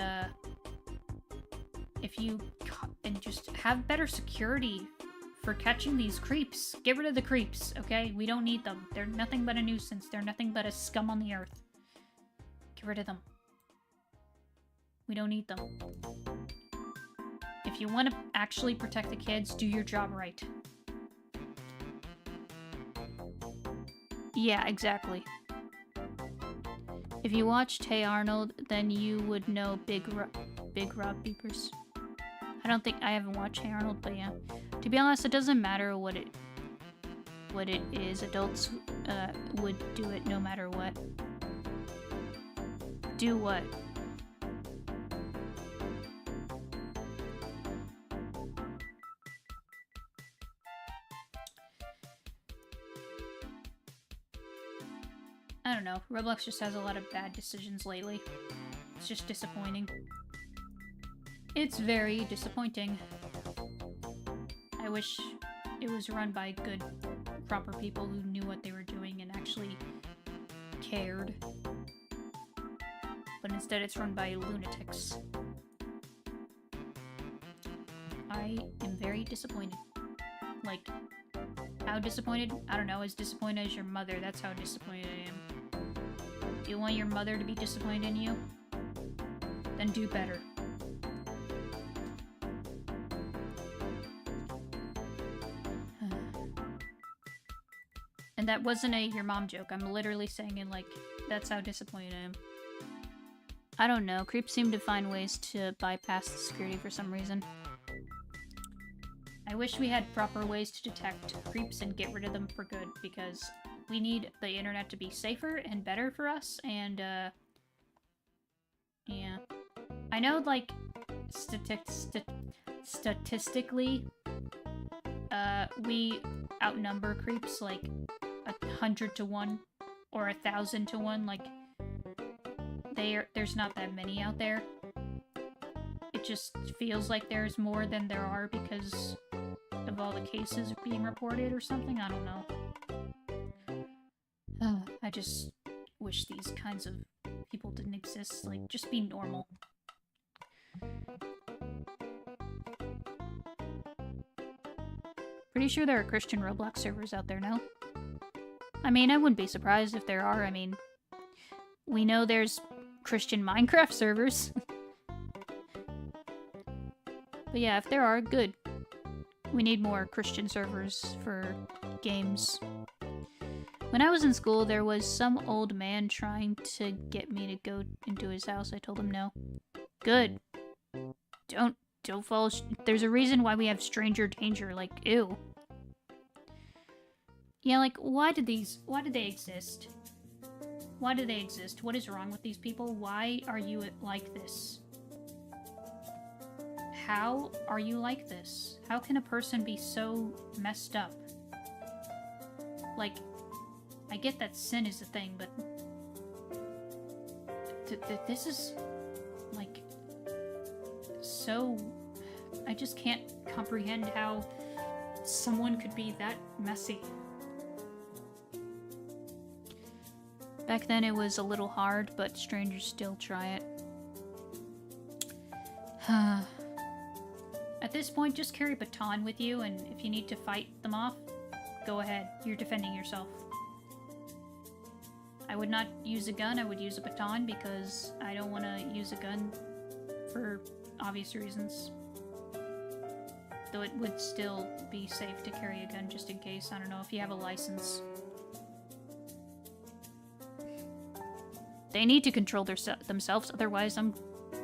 and just have better security for catching these creeps. Get rid of the creeps, okay? We don't need them. They're nothing but a nuisance. They're nothing but a scum on the earth. Get rid of them. We don't need them. If you want to actually protect the kids, do your job right. Yeah, exactly. If you watched Hey Arnold, then you would know Big Rob Beepers. I haven't watched Hey Arnold, but yeah. To be honest, it doesn't matter what it is. Adults would do it no matter what. Do what? I don't know. Roblox just has a lot of bad decisions lately. It's just disappointing. It's very disappointing. I wish it was run by good, proper people who knew what they were doing and actually cared. But instead it's run by lunatics. I am very disappointed. Like, how disappointed? I don't know, as disappointed as your mother. That's how disappointed I am. Do you want your mother to be disappointed in you? Then do better. And that wasn't a your mom joke. I'm literally saying it like, that's how disappointed I am. I don't know. Creeps seem to find ways to bypass the security for some reason. I wish we had proper ways to detect creeps and get rid of them for good, because we need the internet to be safer and better for us, and, yeah. I know, like, statistically, we outnumber creeps, like, 100 to 1, or 1,000 to 1, like, there's not that many out there. It just feels like there's more than there are because of all the cases being reported or something, I don't know. I just wish these kinds of people didn't exist. Like, just be normal. Pretty sure there are Christian Roblox servers out there now. I mean, I wouldn't be surprised if there are. I mean, we know there's Christian Minecraft servers. But yeah, if there are, good. We need more Christian servers for games. When I was in school, there was some old man trying to get me to go into his house. I told him no. Good. Don't follow. There's a reason why we have stranger danger. Like, ew. Yeah, like, why did they exist? Why do they exist? What is wrong with these people? Why are you like this? How are you like this? How can a person be so messed up? Like, I get that sin is a thing, but this is, like, so... I just can't comprehend how someone could be that messy. Back then it was a little hard, but strangers still try it. At this point, just carry a baton with you, and if you need to fight them off, go ahead. You're defending yourself. I would not use a gun, I would use a baton, because I don't want to use a gun for obvious reasons. Though it would still be safe to carry a gun just in case. I don't know if you have a license. They need to control themselves, otherwise I'm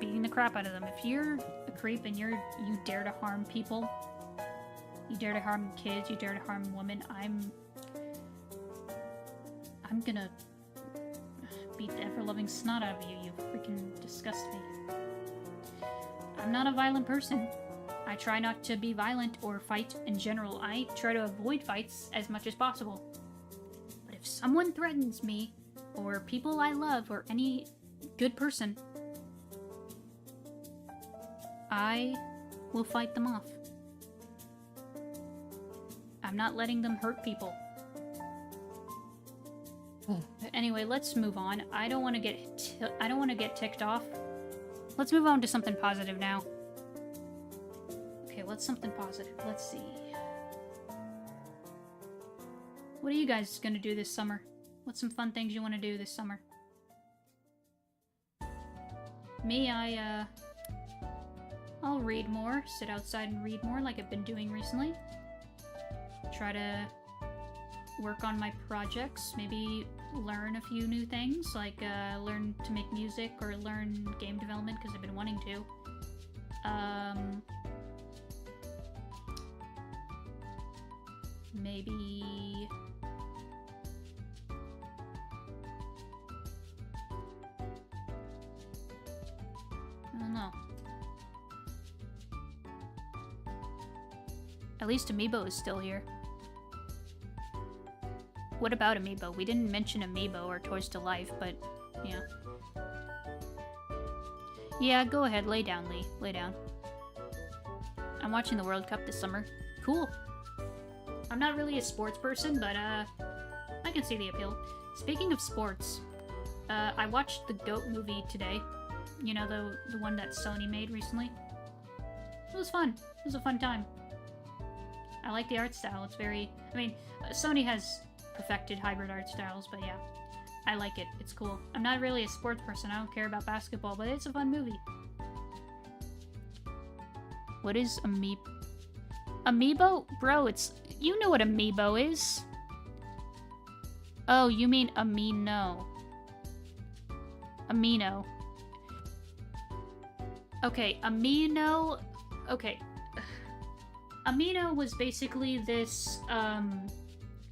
beating the crap out of them. If you're a creep and you dare to harm people, you dare to harm kids, you dare to harm women, I'm gonna beat the ever-loving snot out of you. You freaking disgust me. I'm not a violent person. I try not to be violent or fight in general. I try to avoid fights as much as possible. But if someone threatens me, or people I love, or any good person, I will fight them off. I'm not letting them hurt people. But anyway, let's move on. I don't want to get ticked off. Let's move on to something positive now. Okay, what's something positive? Let's see. What are you guys gonna do this summer? What's some fun things you want to do this summer? Me, I'll read more, sit outside and read more like I've been doing recently. Try to work on my projects, maybe learn a few new things, like learn to make music or learn game development because I've been wanting to. Maybe... I don't know. At least Amiibo is still here. What about Amiibo? We didn't mention Amiibo or Toys to Life, but yeah. Yeah, go ahead. Lay down, Lee. Lay down. I'm watching the World Cup this summer. Cool. I'm not really a sports person, but I can see the appeal. Speaking of sports, I watched the GOAT movie today. You know, the one that Sony made recently. It was fun. It was a fun time. I like the art style. It's very... I mean, Sony has perfected hybrid art styles, but yeah. I like it. It's cool. I'm not really a sports person. I don't care about basketball, but it's a fun movie. What is Amiibo? Amiibo? Bro, it's... You know what Amiibo is. Oh, you mean Amino. Amino. Okay, Amino... Okay. Amino was basically this,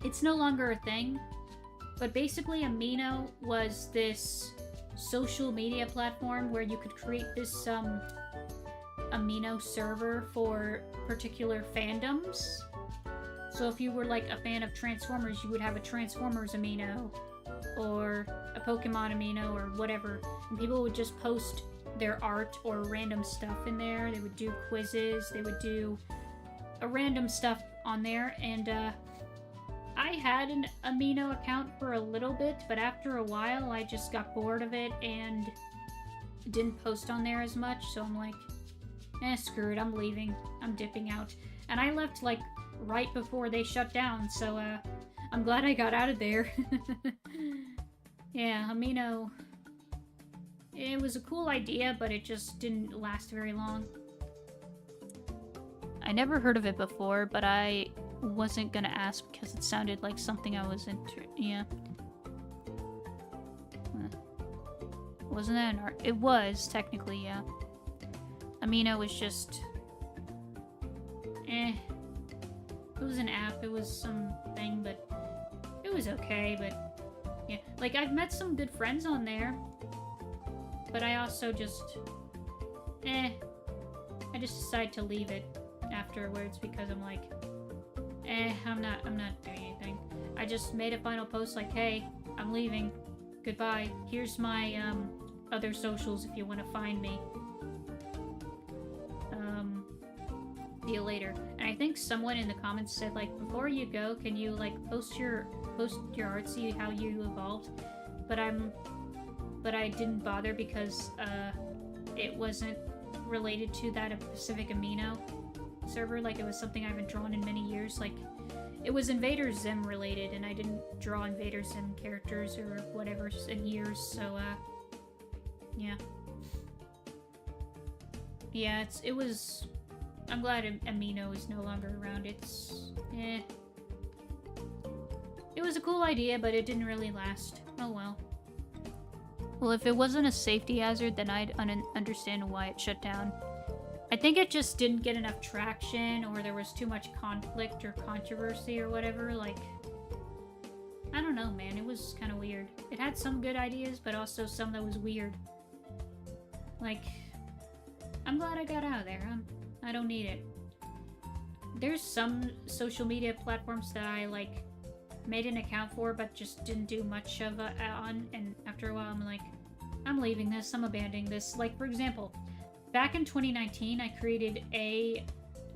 it's no longer a thing, but basically Amino was this social media platform where you could create this, Amino server for particular fandoms. So if you were, like, a fan of Transformers, you would have a Transformers Amino, or a Pokemon Amino, or whatever, and people would just post their art or random stuff in there. They would do quizzes, they would do a random stuff on there, and I had an Amino account for a little bit, but after a while I just got bored of it and didn't post on there as much, so I'm like, screw it, I'm leaving. I'm dipping out. And I left, like, right before they shut down, so I'm glad I got out of there. Yeah, Amino... It was a cool idea, but it just didn't last very long. I never heard of it before, but I wasn't gonna ask because it sounded like something I was yeah. Wasn't that an art? It was, technically, yeah. Amino was just... It was an app, it was something, but... It was okay, but... Yeah, like, I've met some good friends on there. But I also just... I just decided to leave it afterwards because I'm like... I'm not doing anything. I just made a final post like, hey, I'm leaving. Goodbye. Here's my, other socials if you want to find me. See you later. And I think someone in the comments said, like, before you go, can you, like, post your art, see how you evolved? But I didn't bother because, it wasn't related to that specific Amino server. Like, it was something I haven't drawn in many years. Like, it was Invader Zim related, and I didn't draw Invader Zim characters or whatever in years, so, yeah. Yeah, it was... I'm glad Amino is no longer around. It's... It was a cool idea, but it didn't really last. Oh well. Well, if it wasn't a safety hazard, then I'd understand why it shut down. I think it just didn't get enough traction, or there was too much conflict or controversy or whatever, like... I don't know, man, it was kind of weird. It had some good ideas, but also some that was weird. Like, I'm glad I got out of there. I don't need it. There's some social media platforms that I, like, made an account for, but just didn't do much of on, and after a while I'm like, I'm leaving this, I'm abandoning this. Like, for example, back in 2019, I created a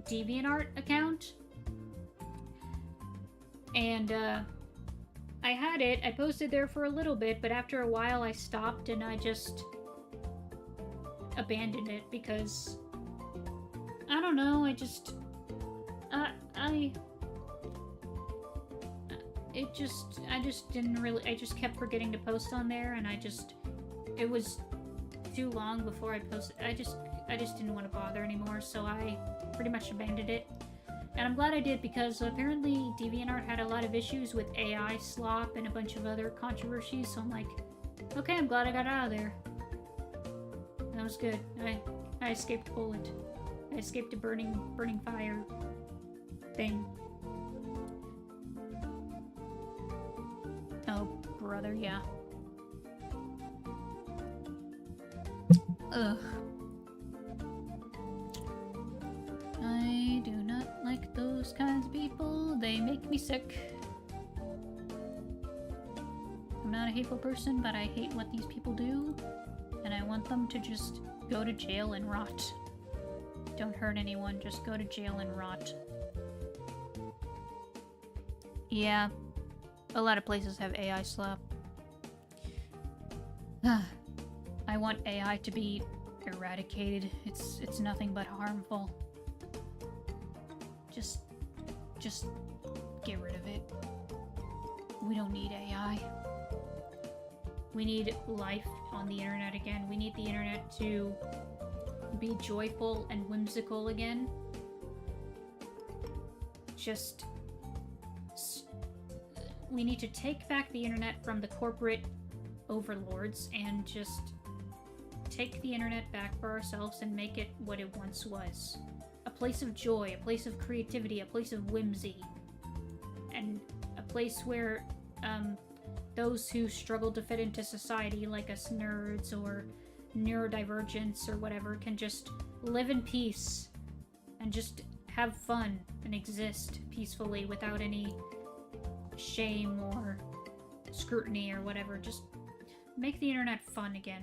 DeviantArt account, and, I had it, I posted there for a little bit, but after a while I stopped and I just abandoned it because, I don't know, I just didn't really, I just kept forgetting to post on there, and it was too long before I posted. I just didn't want to bother anymore, so I pretty much abandoned it. And I'm glad I did, because apparently DeviantArt had a lot of issues with AI slop and a bunch of other controversies, so I'm like, okay, I'm glad I got out of there. That was good. I escaped a bullet. I escaped a burning fire thing. Oh, brother, yeah. Ugh. I do not like those kinds of people. They make me sick. I'm not a hateful person, but I hate what these people do, and I want them to just go to jail and rot. Don't hurt anyone, just go to jail and rot. Yeah, a lot of places have AI slop. I want AI to be eradicated. It's nothing but harmful. Just get rid of it. We don't need AI. We need life on the internet again. We need the internet to be joyful and whimsical again. We need to take back the internet from the corporate overlords and just take the internet back for ourselves and make it what it once was. A place of joy, a place of creativity, a place of whimsy, and a place where those who struggle to fit into society, like us nerds or neurodivergents or whatever, can just live in peace and just have fun and exist peacefully without any shame or scrutiny or whatever. Just make the internet fun again.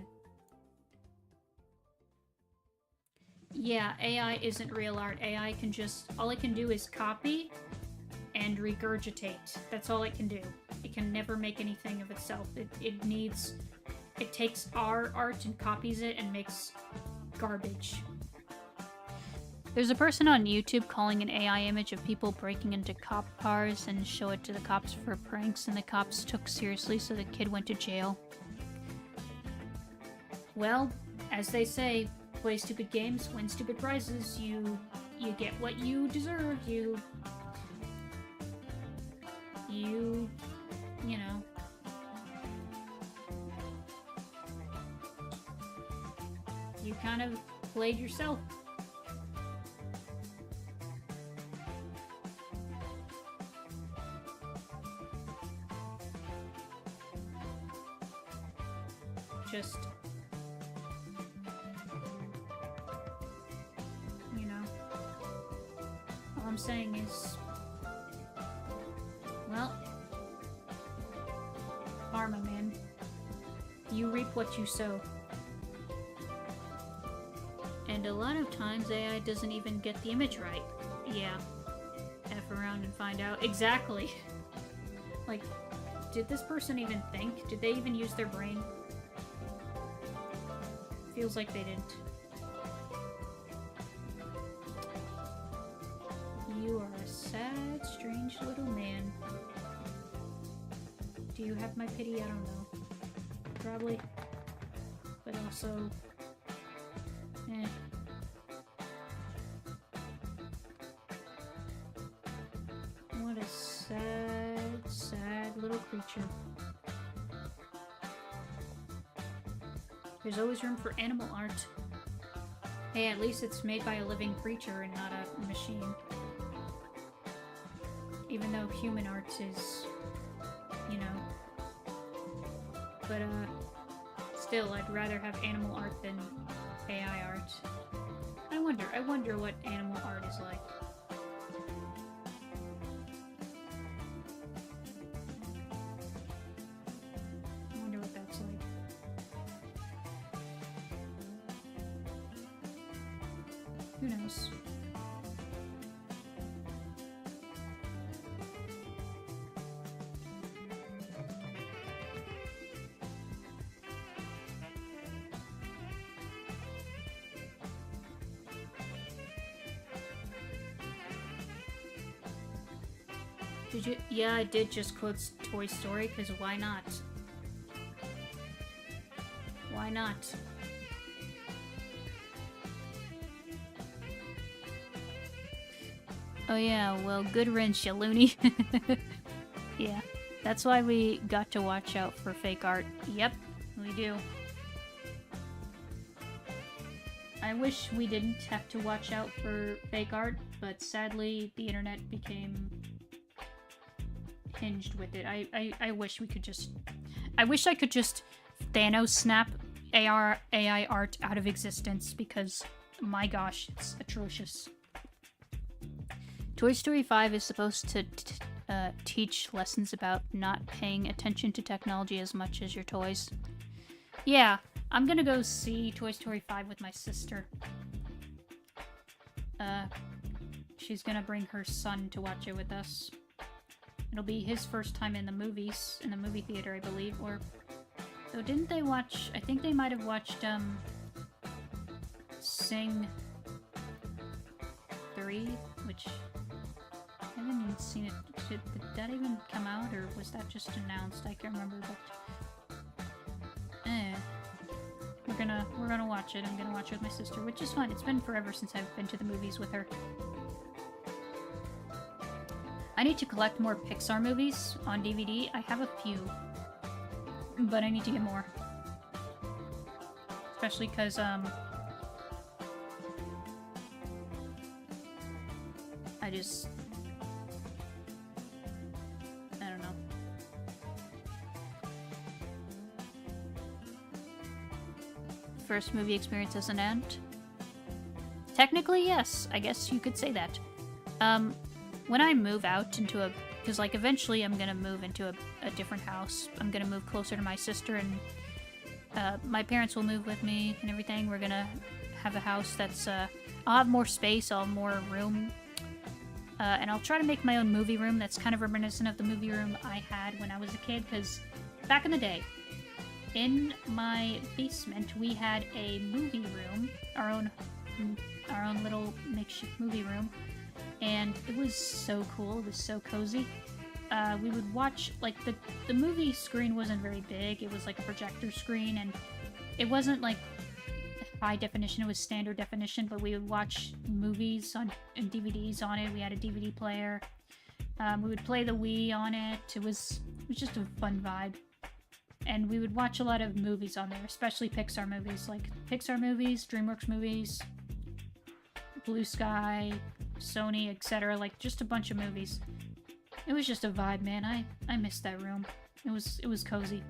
Yeah, AI isn't real art. AI can just, all it can do is copy and regurgitate. That's all it can do. It can never make anything of itself. It takes our art and copies it and makes garbage. There's a person on YouTube calling an AI image of people breaking into cop cars and show it to the cops for pranks, and the cops took seriously, so the kid went to jail. Well, as they say, play stupid games, win stupid prizes. You get what you deserve. You know. You kind of played yourself. Just, you know, all I'm saying is, well, karma, man. You reap what you sow. And a lot of times AI doesn't even get the image right. Yeah. F around and find out. Exactly. Like, did this person even think? Did they even use their brain? Feels like they didn't. You are a sad, strange little man. Do you have my pity? I don't know. Probably. But also... eh. What a sad, sad little creature. There's always room for animal art. Hey, at least it's made by a living creature and not a machine. Even though human art is, you know. But, still, I'd rather have animal art than AI art. I I wonder what animal art is like. I wonder what that's like. Who knows? Did you? Yeah, I did just quote Toy Story, because why not? Why not? Oh yeah, well, good riddance, you loony. Yeah, that's why we got to watch out for fake art. Yep, we do. I wish we didn't have to watch out for fake art, but sadly the internet became hinged with it. I wish we could just... I wish I could just Thanos snap AI art out of existence, because, my gosh, it's atrocious. Toy Story 5 is supposed to teach lessons about not paying attention to technology as much as your toys. Yeah, I'm gonna go see Toy Story 5 with my sister. She's gonna bring her son to watch it with us. It'll be his first time in the movies, in the movie theater, I believe, or... So didn't they watch... I think they might have watched, Sing 3, which... I haven't even seen it. Did that even come out, or was that just announced? I can't remember, but... We're gonna watch it. I'm gonna watch it with my sister, which is fun. It's been forever since I've been to the movies with her. I need to collect more Pixar movies on DVD. I have a few, but I need to get more. Especially because, I don't know. First movie experience as an aunt? Technically, yes. I guess you could say that. When I move out into a... Because, like, eventually I'm gonna move into a different house. I'm gonna move closer to my sister, and my parents will move with me and everything. We're gonna have a house that's... I'll have more space, I'll have more room. And I'll try to make my own movie room that's kind of reminiscent of the movie room I had when I was a kid, because back in the day, in my basement, we had a movie room, our own little makeshift movie room, and it was so cool. It was so cozy. We would watch, like, the movie screen wasn't very big. It was like a projector screen, and it wasn't like high definition. It was standard definition, but we would watch movies and DVDs on it. We had a DVD player. We would play the Wii on it. It was just a fun vibe. And we would watch a lot of movies on there, especially Pixar movies, like Pixar movies, DreamWorks movies, Blue Sky, Sony, etc. Like, just a bunch of movies. It was just a vibe, man. I missed that room. It was cozy.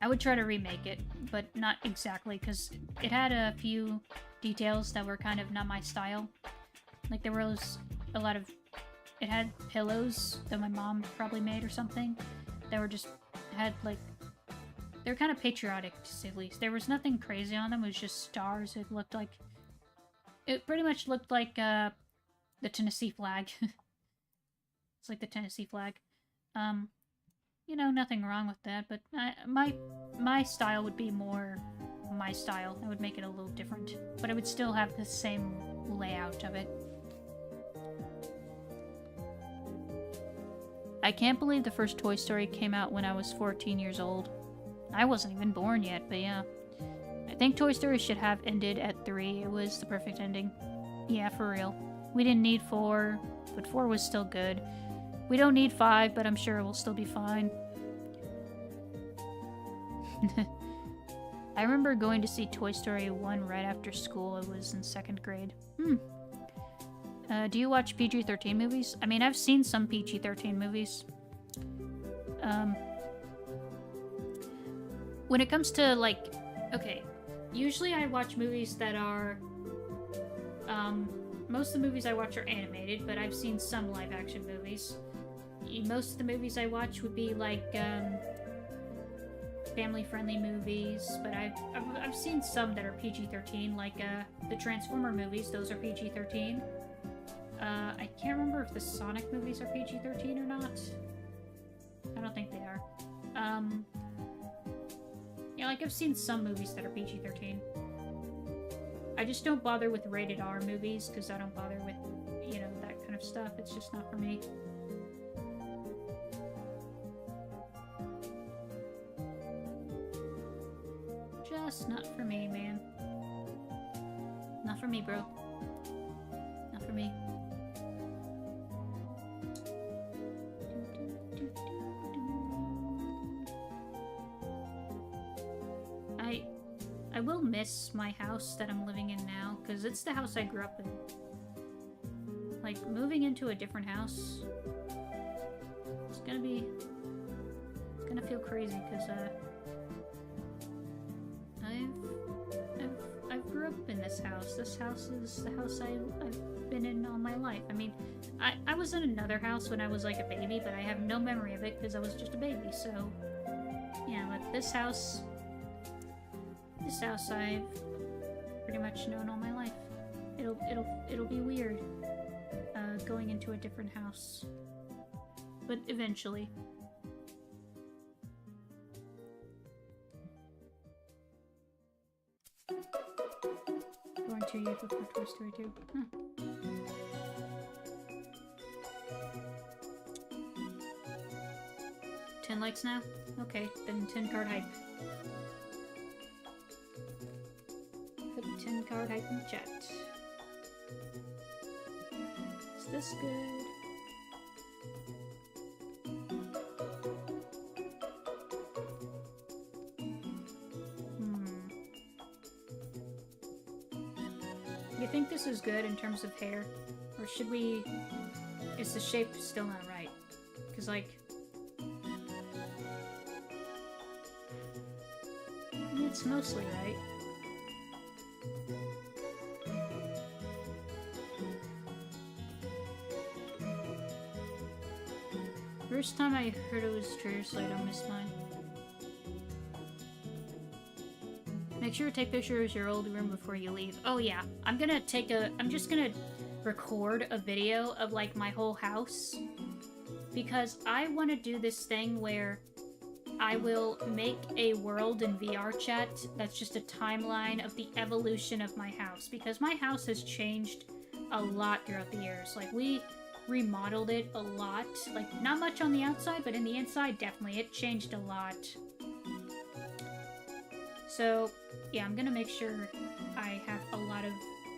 I would try to remake it, but not exactly, because it had a few details that were kind of not my style. Like, there was a lot of... It had pillows that my mom probably made or something that were just... had, like... They're kind of patriotic, to say the least. There was nothing crazy on them. It was just stars. It looked like... It pretty much looked like, the Tennessee flag. It's like the Tennessee flag. You know, nothing wrong with that, but my style would be more my style. I would make it a little different, but it would still have the same layout of it. I can't believe the first Toy Story came out when I was 14 years old. I wasn't even born yet, but yeah. I think Toy Story should have ended at 3. It was the perfect ending. Yeah, for real. We didn't need 4, but 4 was still good. We don't need 5, but I'm sure it will still be fine. I remember going to see Toy Story 1 right after school. It was in 2nd grade. Do you watch PG-13 movies? I mean, I've seen some PG-13 movies. When it comes to, like... Okay, usually I watch movies that are Most of the movies I watch are animated, but I've seen some live-action movies. Most of the movies I watch would be like family-friendly movies, but I've seen some that are PG-13, like the Transformer movies. Those are PG-13. I can't remember if the Sonic movies are PG-13 or not. I don't think they are. Yeah, like I've seen some movies that are PG-13. I just don't bother with rated R movies because I don't bother with, you know, that kind of stuff. It's just not for me. Just not for me, man. Not for me, bro. Not for me. I will miss my house that I'm living in now, because it's the house I grew up in. Like, moving into a different house, it's gonna feel crazy, because, I've grew up in this house. This house is the house I've been in all my life. I mean, I was in another house when I was, like, a baby, but I have no memory of it, because I was just a baby, so, yeah, but this house I've pretty much known all my life. It'll be weird, going into a different house. But eventually. Born 2 years before Toy Story 2. Huh. $10 likes now? Okay, then 10 card hype. Put 10 card hype in the chat. Is this good? You think this is good in terms of hair? Or should we... Is the shape still not right? Because, like... It's mostly right. First time I heard it was true, so I don't miss mine. Make sure to take pictures of your old room before you leave. Oh yeah, I'm just gonna record a video of like my whole house. Because I want to do this thing where I will make a world in VR chat that's just a timeline of the evolution of my house. Because my house has changed a lot throughout the years. Like, we remodeled it a lot. Like, not much on the outside, but in the inside, definitely. It changed a lot. So, yeah, I'm gonna make sure I have a lot of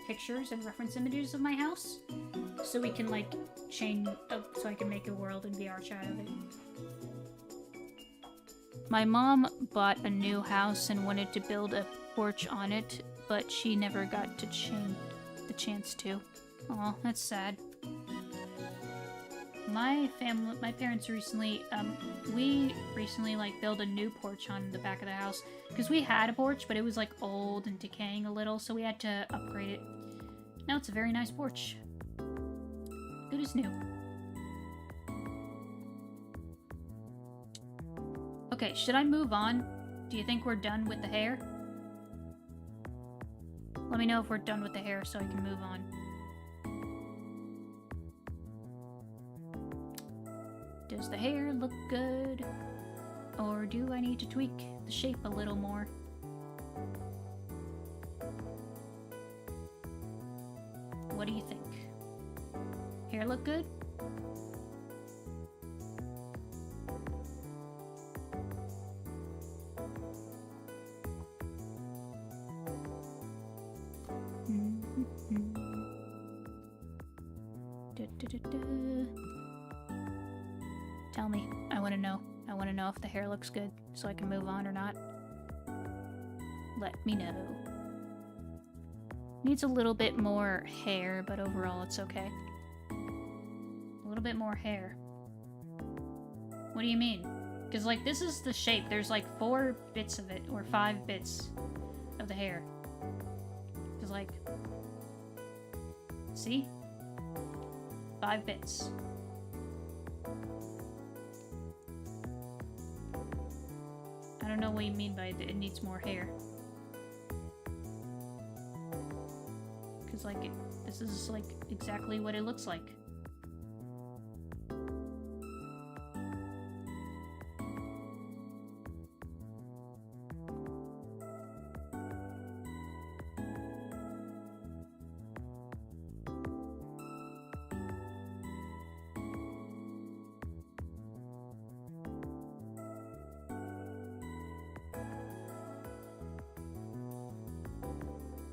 pictures and reference images of my house. So we can, like, so I can make a world in VR chat of it. My mom bought a new house and wanted to build a porch on it, but she never got to the chance to. Aw, that's sad. My parents recently, we recently, like, built a new porch on the back of the house. Because we had a porch, but it was, like, old and decaying a little, so we had to upgrade it. Now it's a very nice porch. Good as new. Okay, should I move on? Do you think we're done with the hair? Let me know if we're done with the hair so I can move on. Does the hair look good? Or do I need to tweak the shape a little more? What do you think? Hair look good? Tell me. I want to know. I want to know if the hair looks good so I can move on or not. Let me know. Needs a little bit more hair, but overall it's okay. A little bit more hair. What do you mean? Because, like, this is the shape. There's, like, 4 bits of it, or 5 bits of the hair. Because, like... See? 5 bits. I don't know what you mean by it needs more hair. Because, like, this is, like, exactly what it looks like.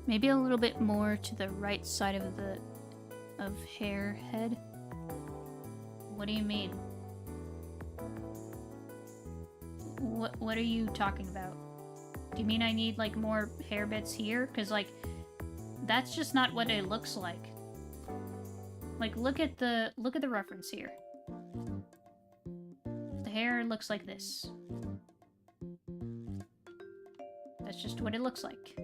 Maybe a little bit more to the right side of the hair head. What do you mean? What are you talking about? Do you mean I need like more hair bits here? Cause like that's just not what it looks like. Like look at the reference here. The hair looks like this. That's just what it looks like.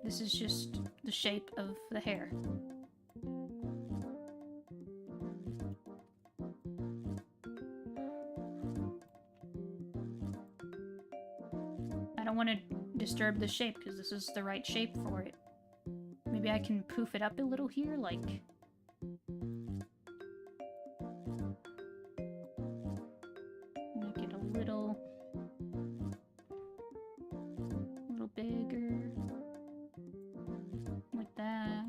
This is just the shape of the hair. I don't want to disturb the shape because this is the right shape for it. Maybe I can poof it up a little here, like... Make it a little bigger. Like that.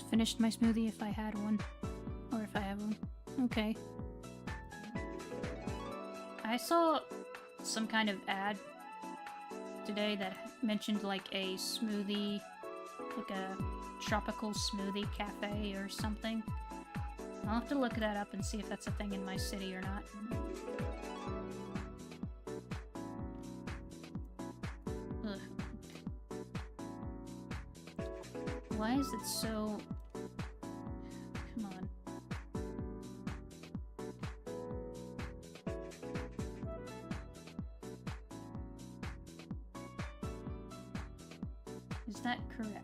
Finished my smoothie if I had one. Or if I have one. Okay. I saw some kind of ad today that mentioned like a smoothie, like a tropical smoothie cafe or something. I'll have to look that up and see if that's a thing in my city or not. Ugh. Why is it so... Come on. Is that correct?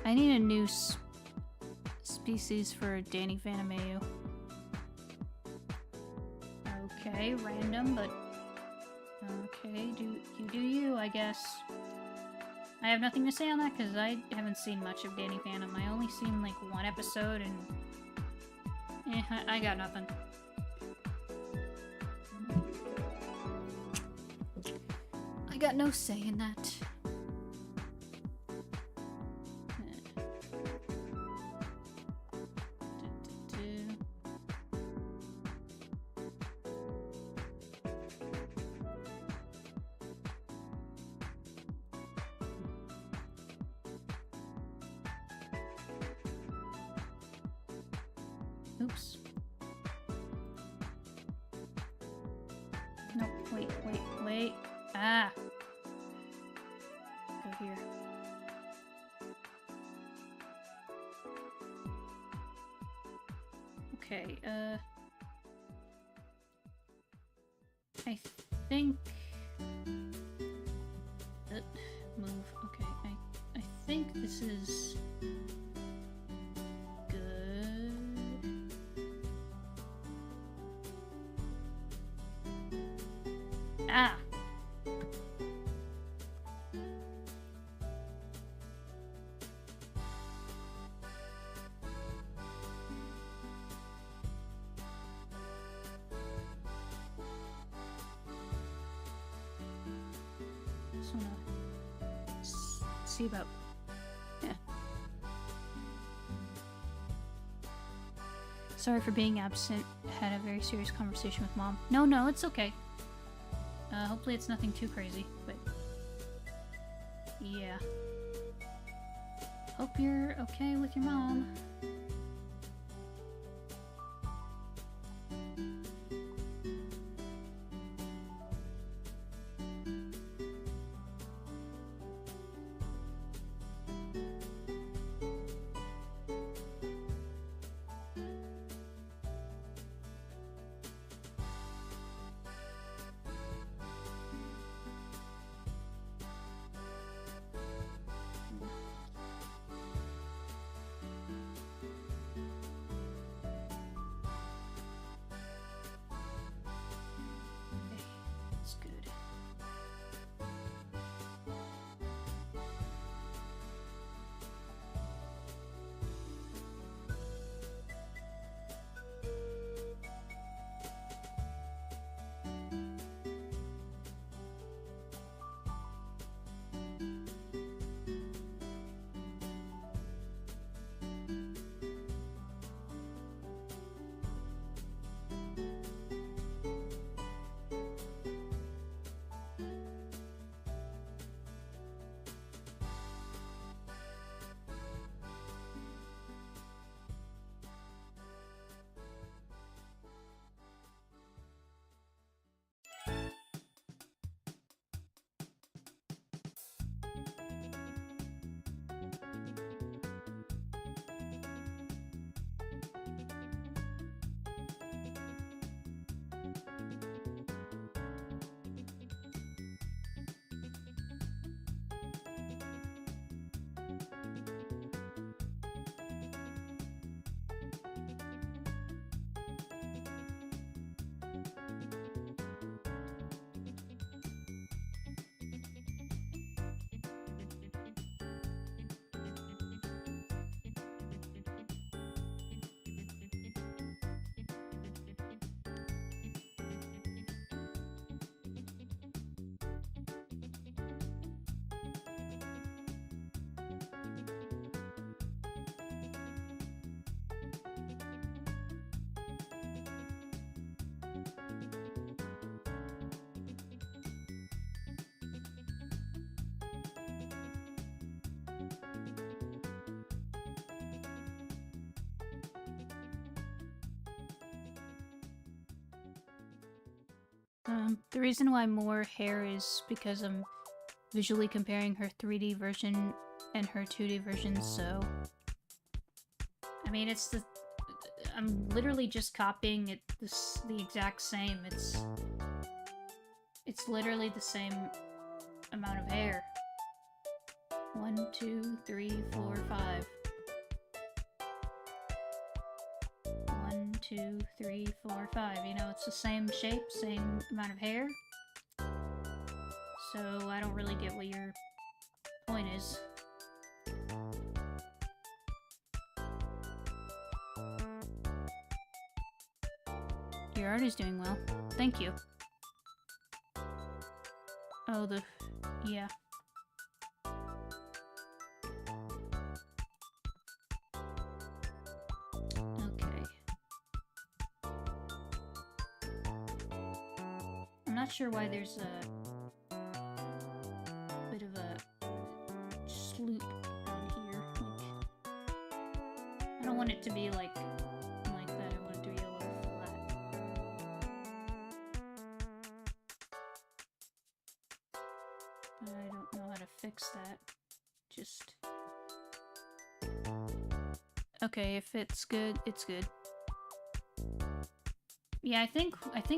I need a new species for Danny Vanamayu. Okay, random, but... Okay, do you, I guess. I have nothing to say on that because I haven't seen much of Danny Phantom. I only seen like one episode and... I got nothing. I got no say in that. Oops. No, wait. Ah! Go here. Okay, I think... move. Okay, I think this is... good. Ah! Just wanna see about... yeah. Sorry for being absent. Had a very serious conversation with Mom. No, it's okay. Hopefully it's nothing too crazy, but... yeah. Hope you're okay with your mom. That's good. The reason why more hair is because I'm visually comparing her 3D version and her 2D version, so... I mean, it's the... I'm literally just copying it the exact same. It's literally the same amount of hair. 1, 2, 3, 4, 5. 1, 2, 3, 4, 5. You know, it's the same shape, same amount of hair. So I don't really get what your point is. Your art is doing well. Thank you. Oh, yeah. Okay. I'm not sure why there's a bit of a sloop around here. Like, I don't want it to be like that fix that. Just... Okay, if it's good, it's good. Yeah, I think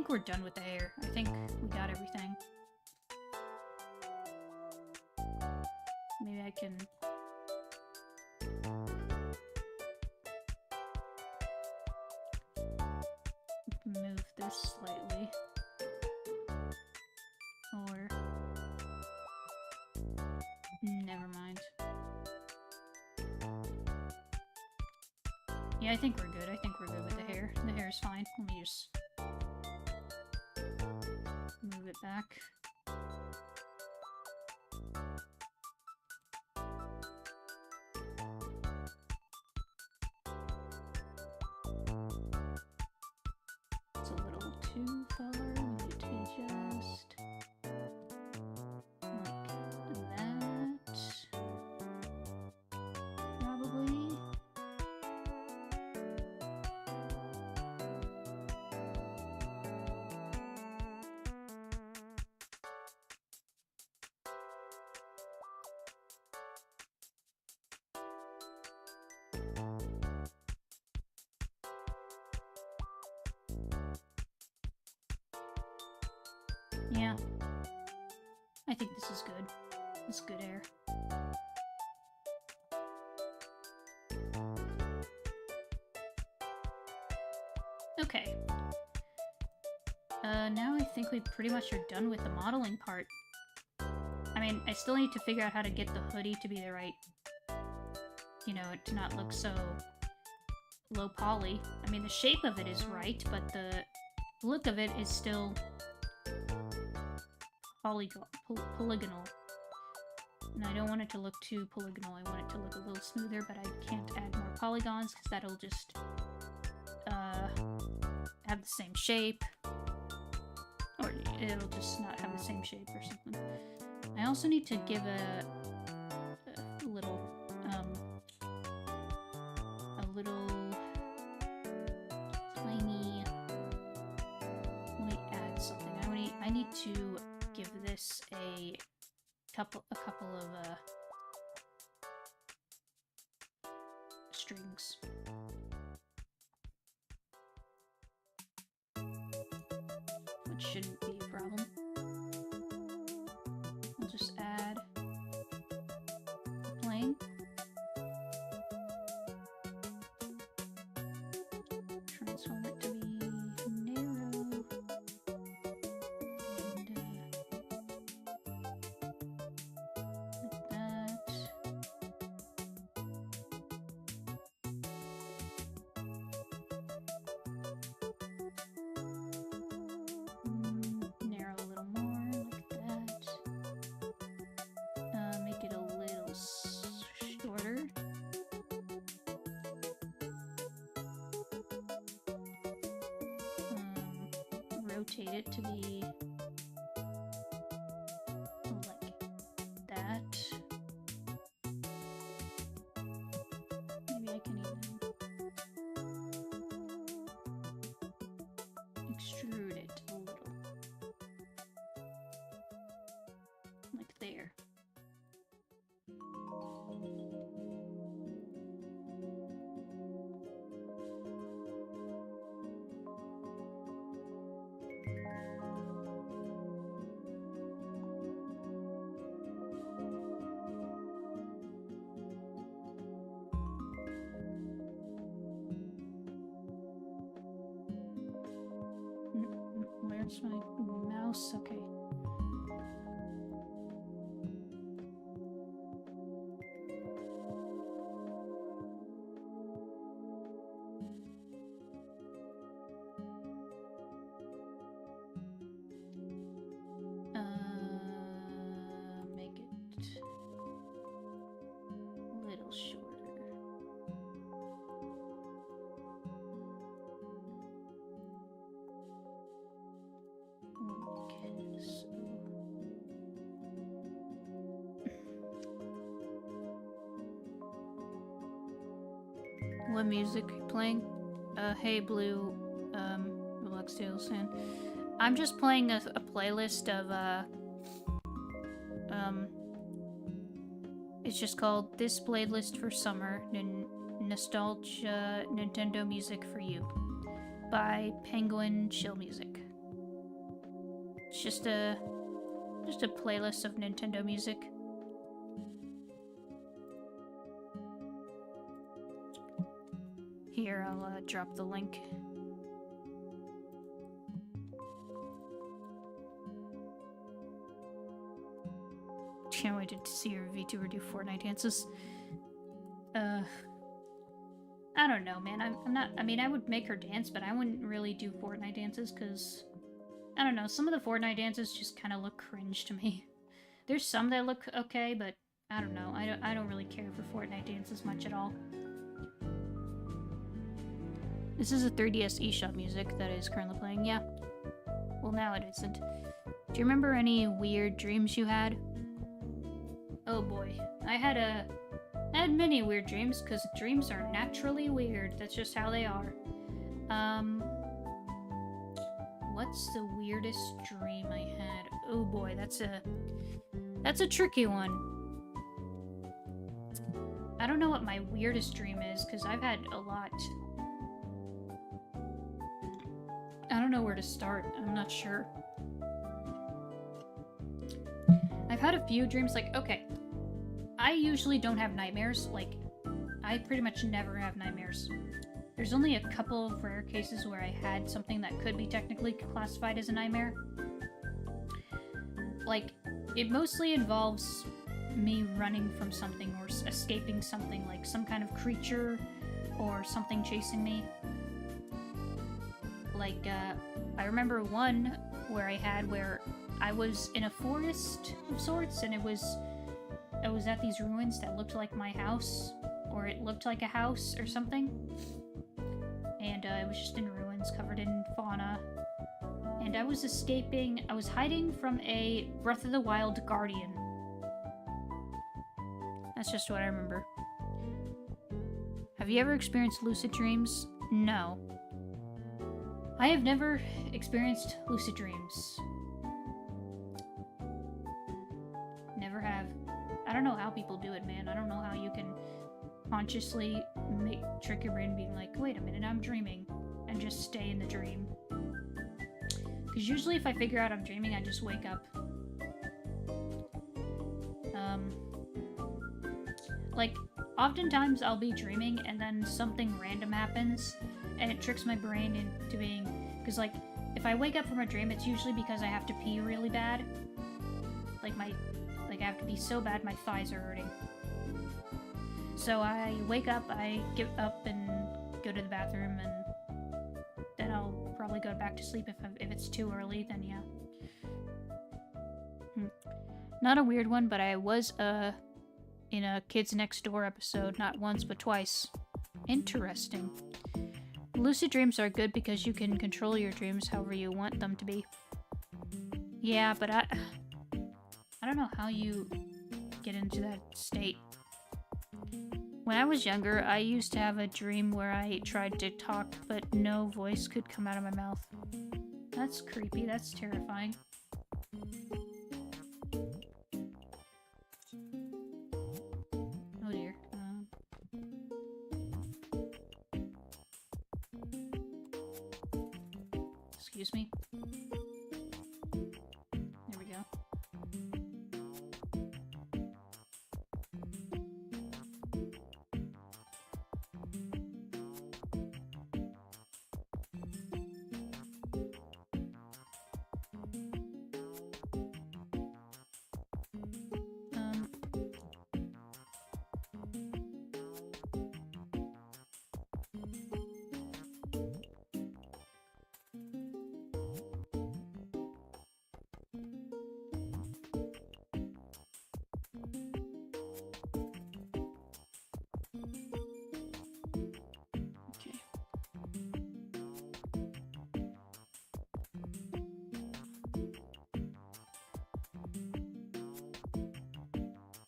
we're done with the hair. I think we got everything. Maybe I can... move this slightly. Or... never mind. Yeah, I think we're good. I think we're good with the hair. The hair's fine. Let me just... move it back. It's a little too far. We need to adjust like that. Probably. Yeah. I think this is good. It's good hair. Okay. Now I think we pretty much are done with the modeling part. I mean, I still need to figure out how to get the hoodie to be the right... you know, to not look so low poly. I mean, the shape of it is right, but the look of it is still polygonal. And I don't want it to look too polygonal. I want it to look a little smoother, but I can't add more polygons because that'll just have the same shape. Or it'll just not have the same shape or something. I also need to give a little tiny... let me add something. I need to give this a couple of strings. Which shouldn't be a problem. I'll just add a plane. Transform it to be narrow. And like that. Narrow a little more, like that. Make it a little shorter. Rotate it to be like that. Maybe I can even extrude it a little. Like there. Where's my mouse? Okay. Make it a little shorter. What music are you playing? Hey Blue, Relax Tales fan. I'm just playing a playlist of, It's just called This Playlist for Summer, Nostalgia Nintendo Music for You by Penguin Chill Music. It's just a playlist of Nintendo music. Here, I'll drop the link. Can't wait to see your VTuber do Fortnite dances. I don't know, man. I'm not. I mean, I would make her dance, but I wouldn't really do Fortnite dances because I don't know. Some of the Fortnite dances just kind of look cringe to me. There's some that look okay, but I don't know. I don't really care for Fortnite dances much at all. This is a 3DS eShop music that is currently playing. Yeah. Well, now it isn't. Do you remember any weird dreams you had? Oh boy, I had many weird dreams, because dreams are naturally weird. That's just how they are. What's the weirdest dream I had? Oh boy, that's a tricky one. I don't know what my weirdest dream is, because I've had a lot. I don't know where to start. I'm not sure. I've had a few dreams, like, okay, I usually don't have nightmares. Like, I pretty much never have nightmares. There's only a couple of rare cases where I had something that could be technically classified as a nightmare. Like, it mostly involves me running from something or escaping something, like some kind of creature or something chasing me. Like, I remember one where I was in a forest of sorts, and I was at these ruins that looked like my house, or it looked like a house or something. And it was just in ruins, covered in fauna. And I was hiding from a Breath of the Wild guardian. That's just what I remember. Have you ever experienced lucid dreams? No. I have never experienced lucid dreams. Never have. I don't know how people do it, man. I don't know how you can consciously trick your brain being like, wait a minute, I'm dreaming, and just stay in the dream. Because usually if I figure out I'm dreaming, I just wake up. Like, oftentimes I'll be dreaming and then something random happens, and it tricks my brain into being... Because, like, if I wake up from a dream, it's usually because I have to pee really bad. Like, I have to pee so bad my thighs are hurting. So I wake up, I get up and go to the bathroom, and then I'll probably go back to sleep. If it's too early, then yeah. Not a weird one, but I was in a Kids Next Door episode, not once but twice. Interesting. Lucid dreams are good because you can control your dreams however you want them to be. Yeah, but I don't know how you get into that state. When I was younger, I used to have a dream where I tried to talk, but no voice could come out of my mouth. That's creepy. That's terrifying. Oh dear. Excuse me. There we go.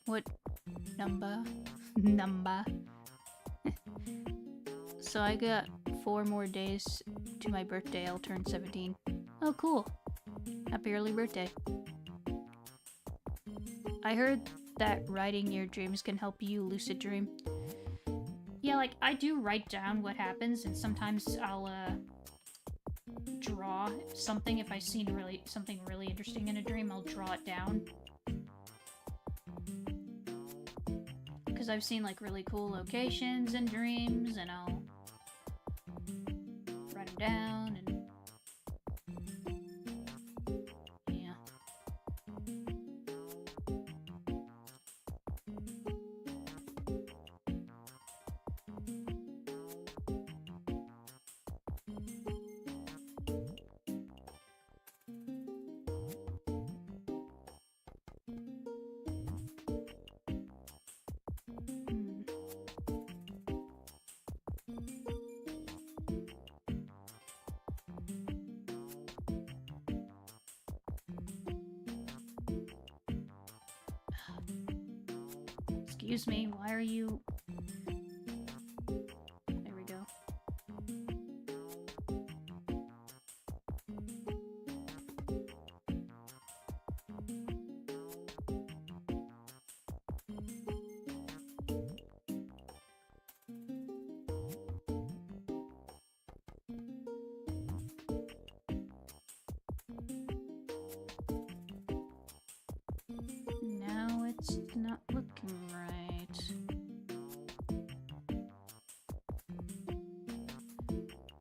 What number? So I got 4 more days to my birthday. I'll turn 17. Oh, cool. Happy early birthday. I heard that writing your dreams can help you lucid dream. Yeah, like, I do write down what happens, and sometimes I'll, draw something. If I see something really interesting in a dream, I'll draw it down. Because I've seen, like, really cool locations in dreams, and I'll write them down, and yeah. Excuse me, why are you... There we go. Now it's not looking right.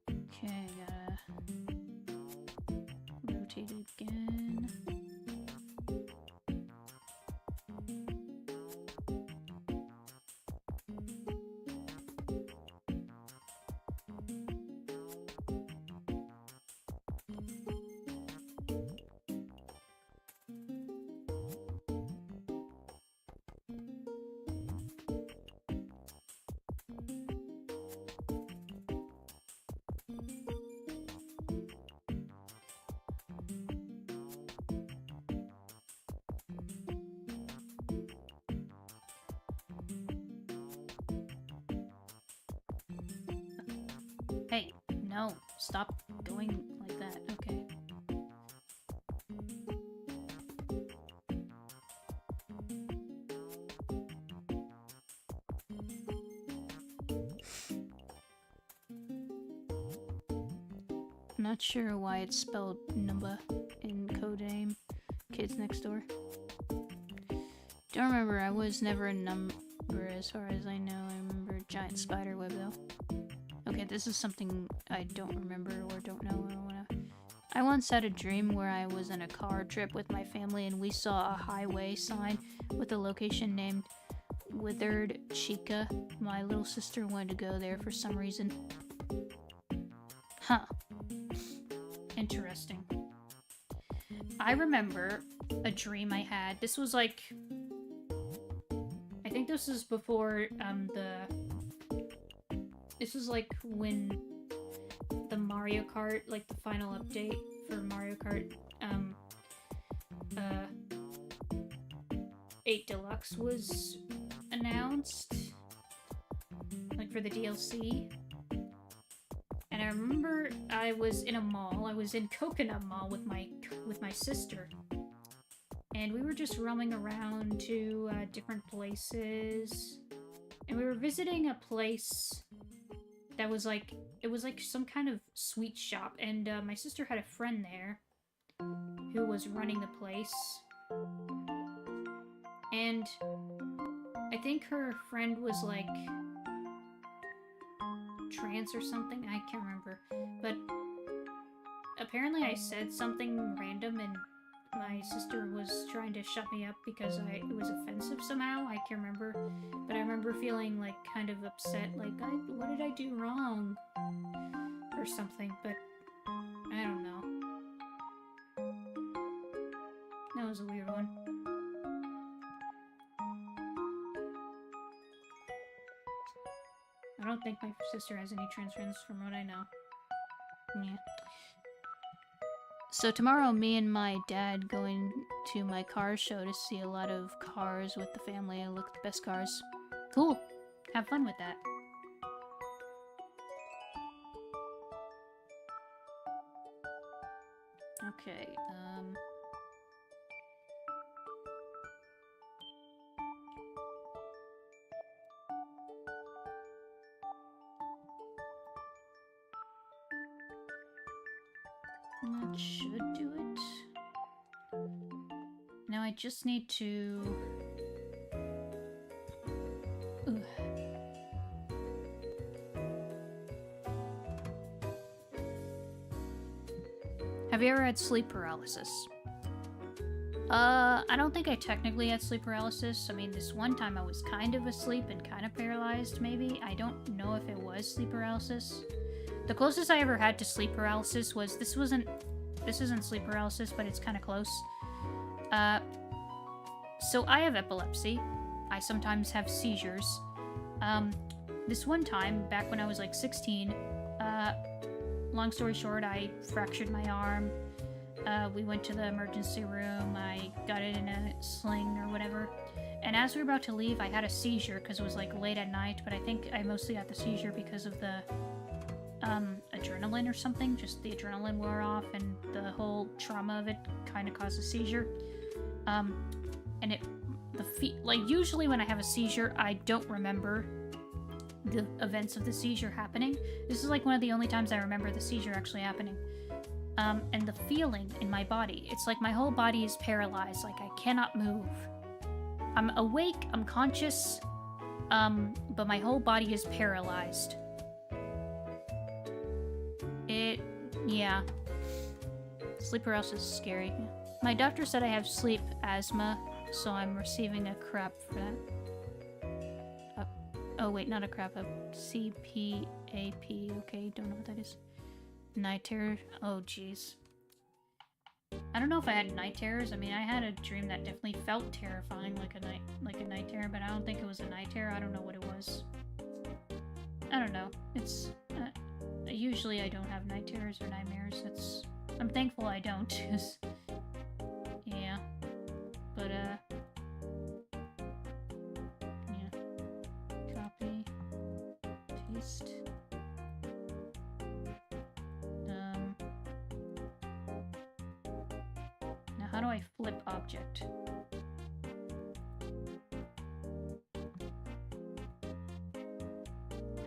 Okay, gotta rotate it again. Hey, no, stop going like that. Okay. I'm not sure why it's spelled Numba in Codename Kids Next Door. Don't remember, I was never a number as far as I know. I remember giant spider web though. Okay, this is something I don't remember or don't know. I once had a dream where I was on a car trip with my family and we saw a highway sign with a location named Withered Chica. My little sister wanted to go there for some reason. Huh. Interesting. I remember a dream I had. This was like... I think this was before, This was like when the Mario Kart, like the final update for Mario Kart, 8 Deluxe was announced, like for the DLC. And I remember I was in a mall. I was in Coconut Mall with my sister, and we were just roaming around to different places, and we were visiting a place that was like, it was like some kind of sweet shop, and my sister had a friend there who was running the place, and I think her friend was like trans or something. I can't remember, but apparently I said something random and my sister was trying to shut me up because it was offensive somehow. I can't remember, but I remember feeling like kind of upset, like what did I do wrong or something, but I don't know. That was a weird one. I don't think my sister has any trans friends from what I know. Yeah. So tomorrow, me and my dad going to my car show to see a lot of cars with the family. I look at the best cars. Cool. Have fun with that. Okay, That should do it. Now I just need to... Ugh. Have you ever had sleep paralysis? I don't think I technically had sleep paralysis. I mean, this one time I was kind of asleep and kind of paralyzed, maybe. I don't know if it was sleep paralysis. The closest I ever had to sleep paralysis was... This isn't sleep paralysis, but it's kind of close. So I have epilepsy. I sometimes have seizures. This one time, back when I was like 16, long story short, I fractured my arm. We went to the emergency room. I got it in a sling or whatever. And as we were about to leave, I had a seizure because it was like late at night, but I think I mostly got the seizure because of the adrenaline or something. Just the adrenaline wore off and the whole trauma of it kind of caused a seizure. And like usually when I have a seizure, I don't remember the events of the seizure happening. This is like one of the only times I remember the seizure actually happening. And the feeling in my body, it's like my whole body is paralyzed, like I cannot move. I'm awake, I'm conscious, but my whole body is paralyzed. Yeah. Sleep paralysis is scary. My doctor said I have sleep asthma, so I'm receiving a crap for that. Oh wait, not a crap, a CPAP, okay, don't know what that is. Night terror, oh jeez. I don't know if I had night terrors. I mean, I had a dream that definitely felt terrifying, like a night terror, but I don't think it was a night terror. I don't know what it was. I don't know. It's usually I don't have night terrors or nightmares. I'm thankful I don't. Yeah, but yeah. Copy, paste. Now how do I flip object?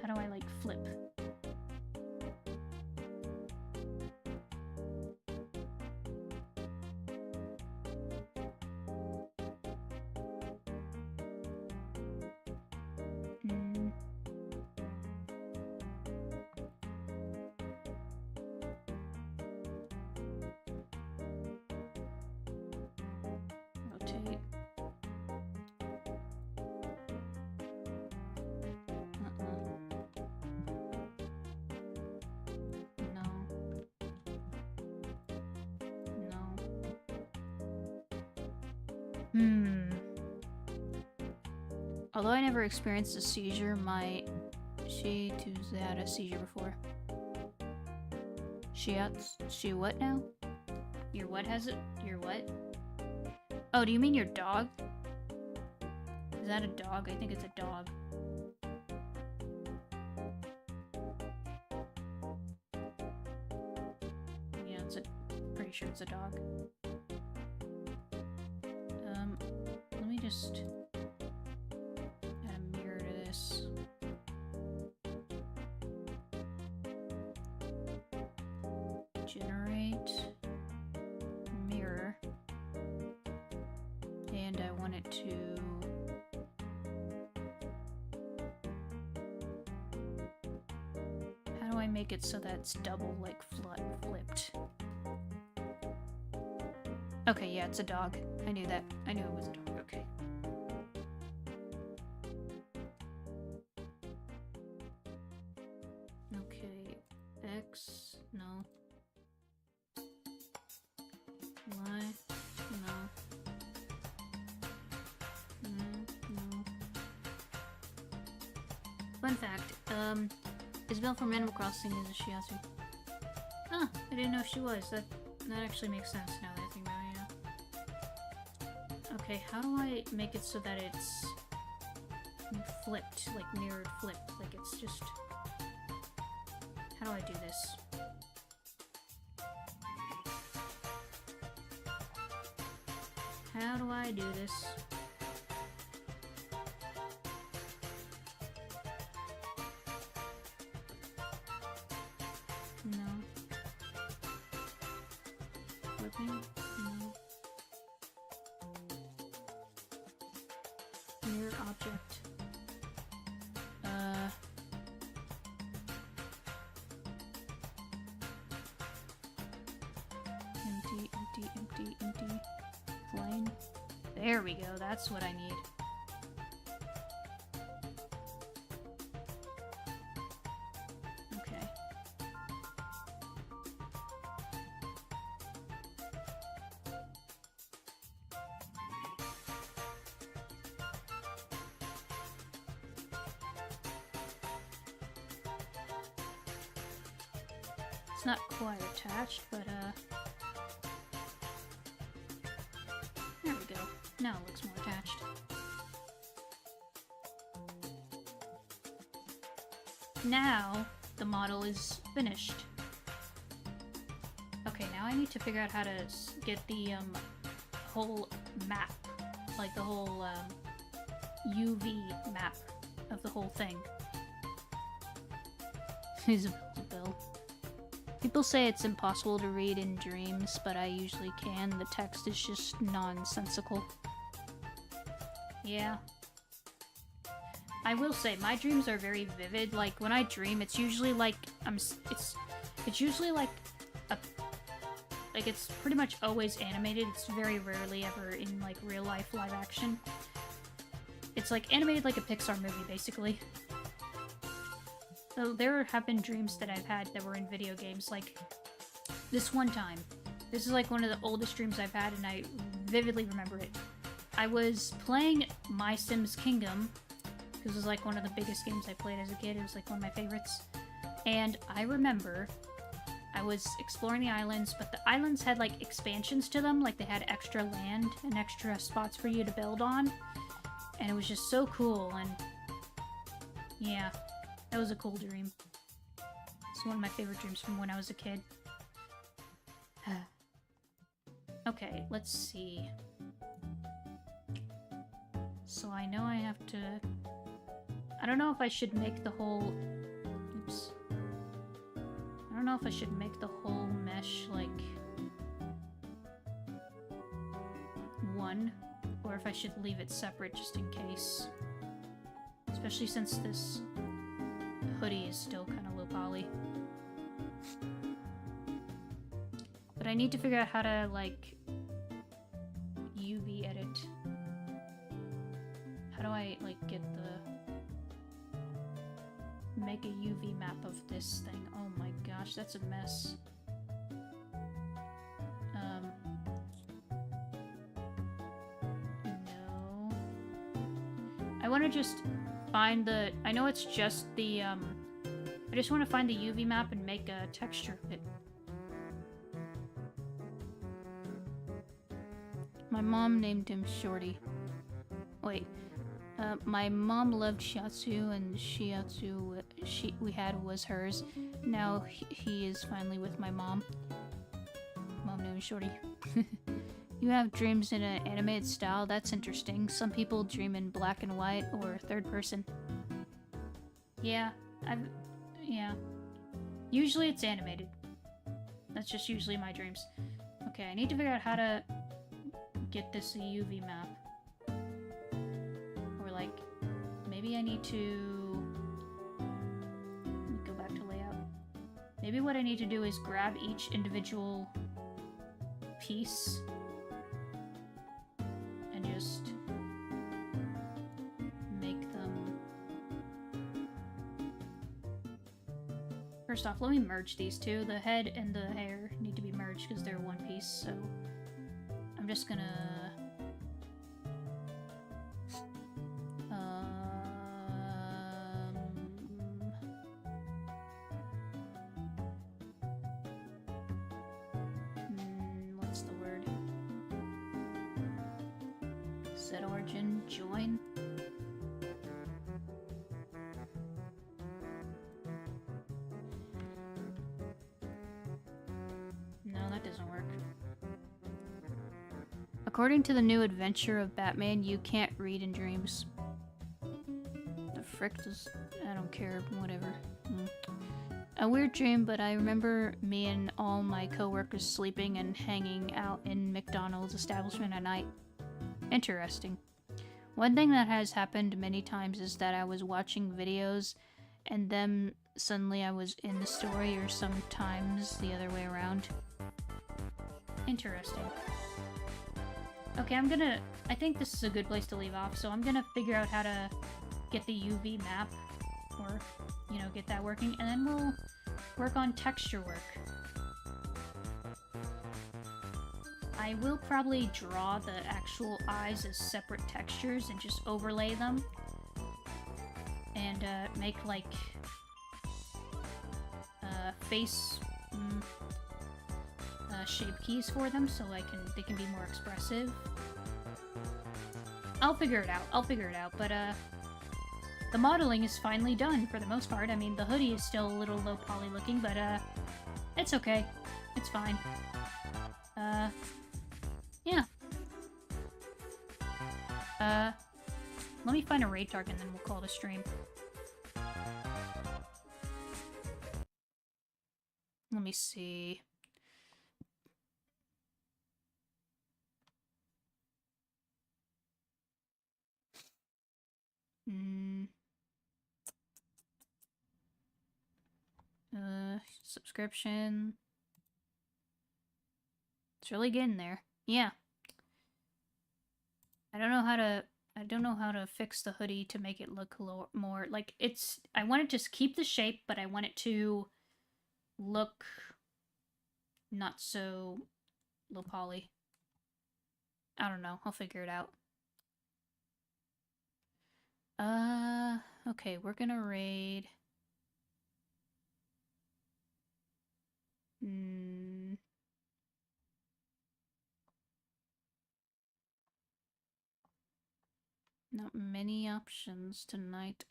How do I like flip? Rotate. No. Although I never experienced a seizure, she too had a seizure before. She what now? Your what has it? Your what? Oh, do you mean your dog? Is that a dog? I think it's a dog. Yeah, pretty sure it's a dog. Let me just add a mirror to this. Generate mirror. And I want it to... How do I make it so that it's double, like, flipped? Okay, yeah, it's a dog. I knew that. I knew it was a dog. Okay. Okay. X. No. Y. No. No. Fun fact, Isabelle from Animal Crossing is a Shiatsu. Huh, I didn't know she was. That actually makes sense now that I think about it, yeah. Okay, how do I make it so that it's flipped, like mirrored flipped, like it's just... How do I do this? How do I do this? No. anything? No. Mirror object. Empty, empty, empty, empty. Flame. There we go, that's what I need. Okay. It's not quite attached, but there we go. Now it looks more attached. Now the model is finished. Okay, now I need to figure out how to get the whole map, like the whole UV map of the whole thing. Isabel. People say it's impossible to read in dreams, but I usually can. The text is just nonsensical. Yeah. I will say, my dreams are very vivid. Like, when I dream, it's usually like, it's usually like it's pretty much always animated. It's very rarely ever in, like, real life live action. It's, like, animated like a Pixar movie, basically. So there have been dreams that I've had that were in video games, like this one time. This is like one of the oldest dreams I've had, and I vividly remember it. I was playing My Sims Kingdom, because it was like one of the biggest games I played as a kid. It was like one of my favorites. And I remember I was exploring the islands, but the islands had like expansions to them, like they had extra land and extra spots for you to build on. And it was just so cool, and yeah. That was a cool dream. It's one of my favorite dreams from when I was a kid. Okay, let's see. So I know I have to... I don't know if I should make the whole... Oops. I don't know if I should make the whole mesh, like... one, or if I should leave it separate just in case. Especially since this... hoodie is still kind of low poly. But I need to figure out how to, like, UV edit. How do I, like, get the... make a UV map of this thing? Oh my gosh, that's a mess. No. I want to just... find the... I know it's just the, I just want to find the UV map and make a texture of it. My mom named him Shorty. Wait. My mom loved Shiatsu, and Shiatsu we had was hers. Now he is finally with my mom. Mom named Shorty. You have dreams in an animated style? That's interesting. Some people dream in black and white or third person. Yeah, yeah. Usually it's animated. That's just usually my dreams. Okay, I need to figure out how to get this a UV map. Or like, maybe I need to... Let me go back to layout. Maybe what I need to do is grab each individual piece and just make them... First off, let me merge these two. The head and the hair need to be merged because they're one piece, so I'm just gonna... what's the word? Set origin, join. No, that doesn't work. According to the new adventure of Batman, you can't read in dreams. The frick does... I don't care, whatever. A weird dream, but I remember me and all my coworkers sleeping and hanging out in McDonald's establishment at night. Interesting. One thing that has happened many times is that I was watching videos and then suddenly I was in the story, or sometimes the other way around. Interesting. Okay, I think this is a good place to leave off, so I'm gonna figure out how to get the UV map, or, you know, get that working, and then we'll work on texture work. I will probably draw the actual eyes as separate textures and just overlay them. And make like face shape keys for them so they can be more expressive. I'll figure it out, but the modeling is finally done for the most part. I mean, the hoodie is still a little low poly looking, but it's okay. It's fine. Yeah. Let me find a raid target and then we'll call it a stream. Let me see. Subscription. It's really getting there. Yeah. I don't know how to fix the hoodie to make it look more like I want it to keep the shape, but I want it to look not so low poly. I don't know. I'll figure it out. Okay, we're gonna raid. Not many options tonight.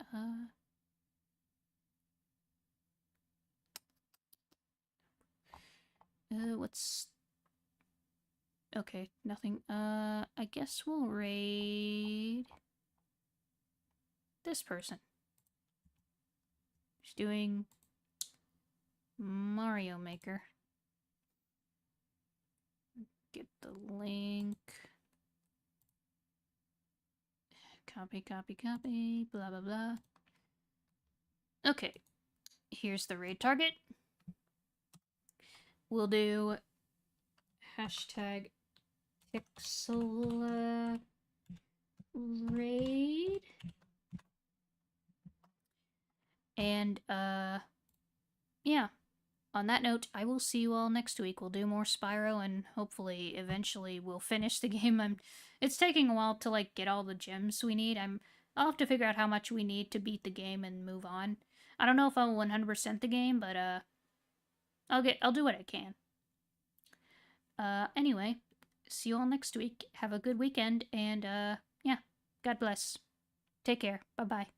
What's... Okay, nothing. I guess we'll raid this person. She's doing Mario Maker. Get the link. Copy, copy, copy, blah, blah, blah. Okay, here's the raid target. We'll do hashtag pixel raid. And, yeah. On that note, I will see you all next week. We'll do more Spyro, and hopefully, eventually, we'll finish the game. It's taking a while to, like, get all the gems we need. I'll have to figure out how much we need to beat the game and move on. I don't know if I'll 100% the game, but, I'll do what I can. Anyway, see you all next week. Have a good weekend, and, yeah, God bless. Take care. Bye-bye.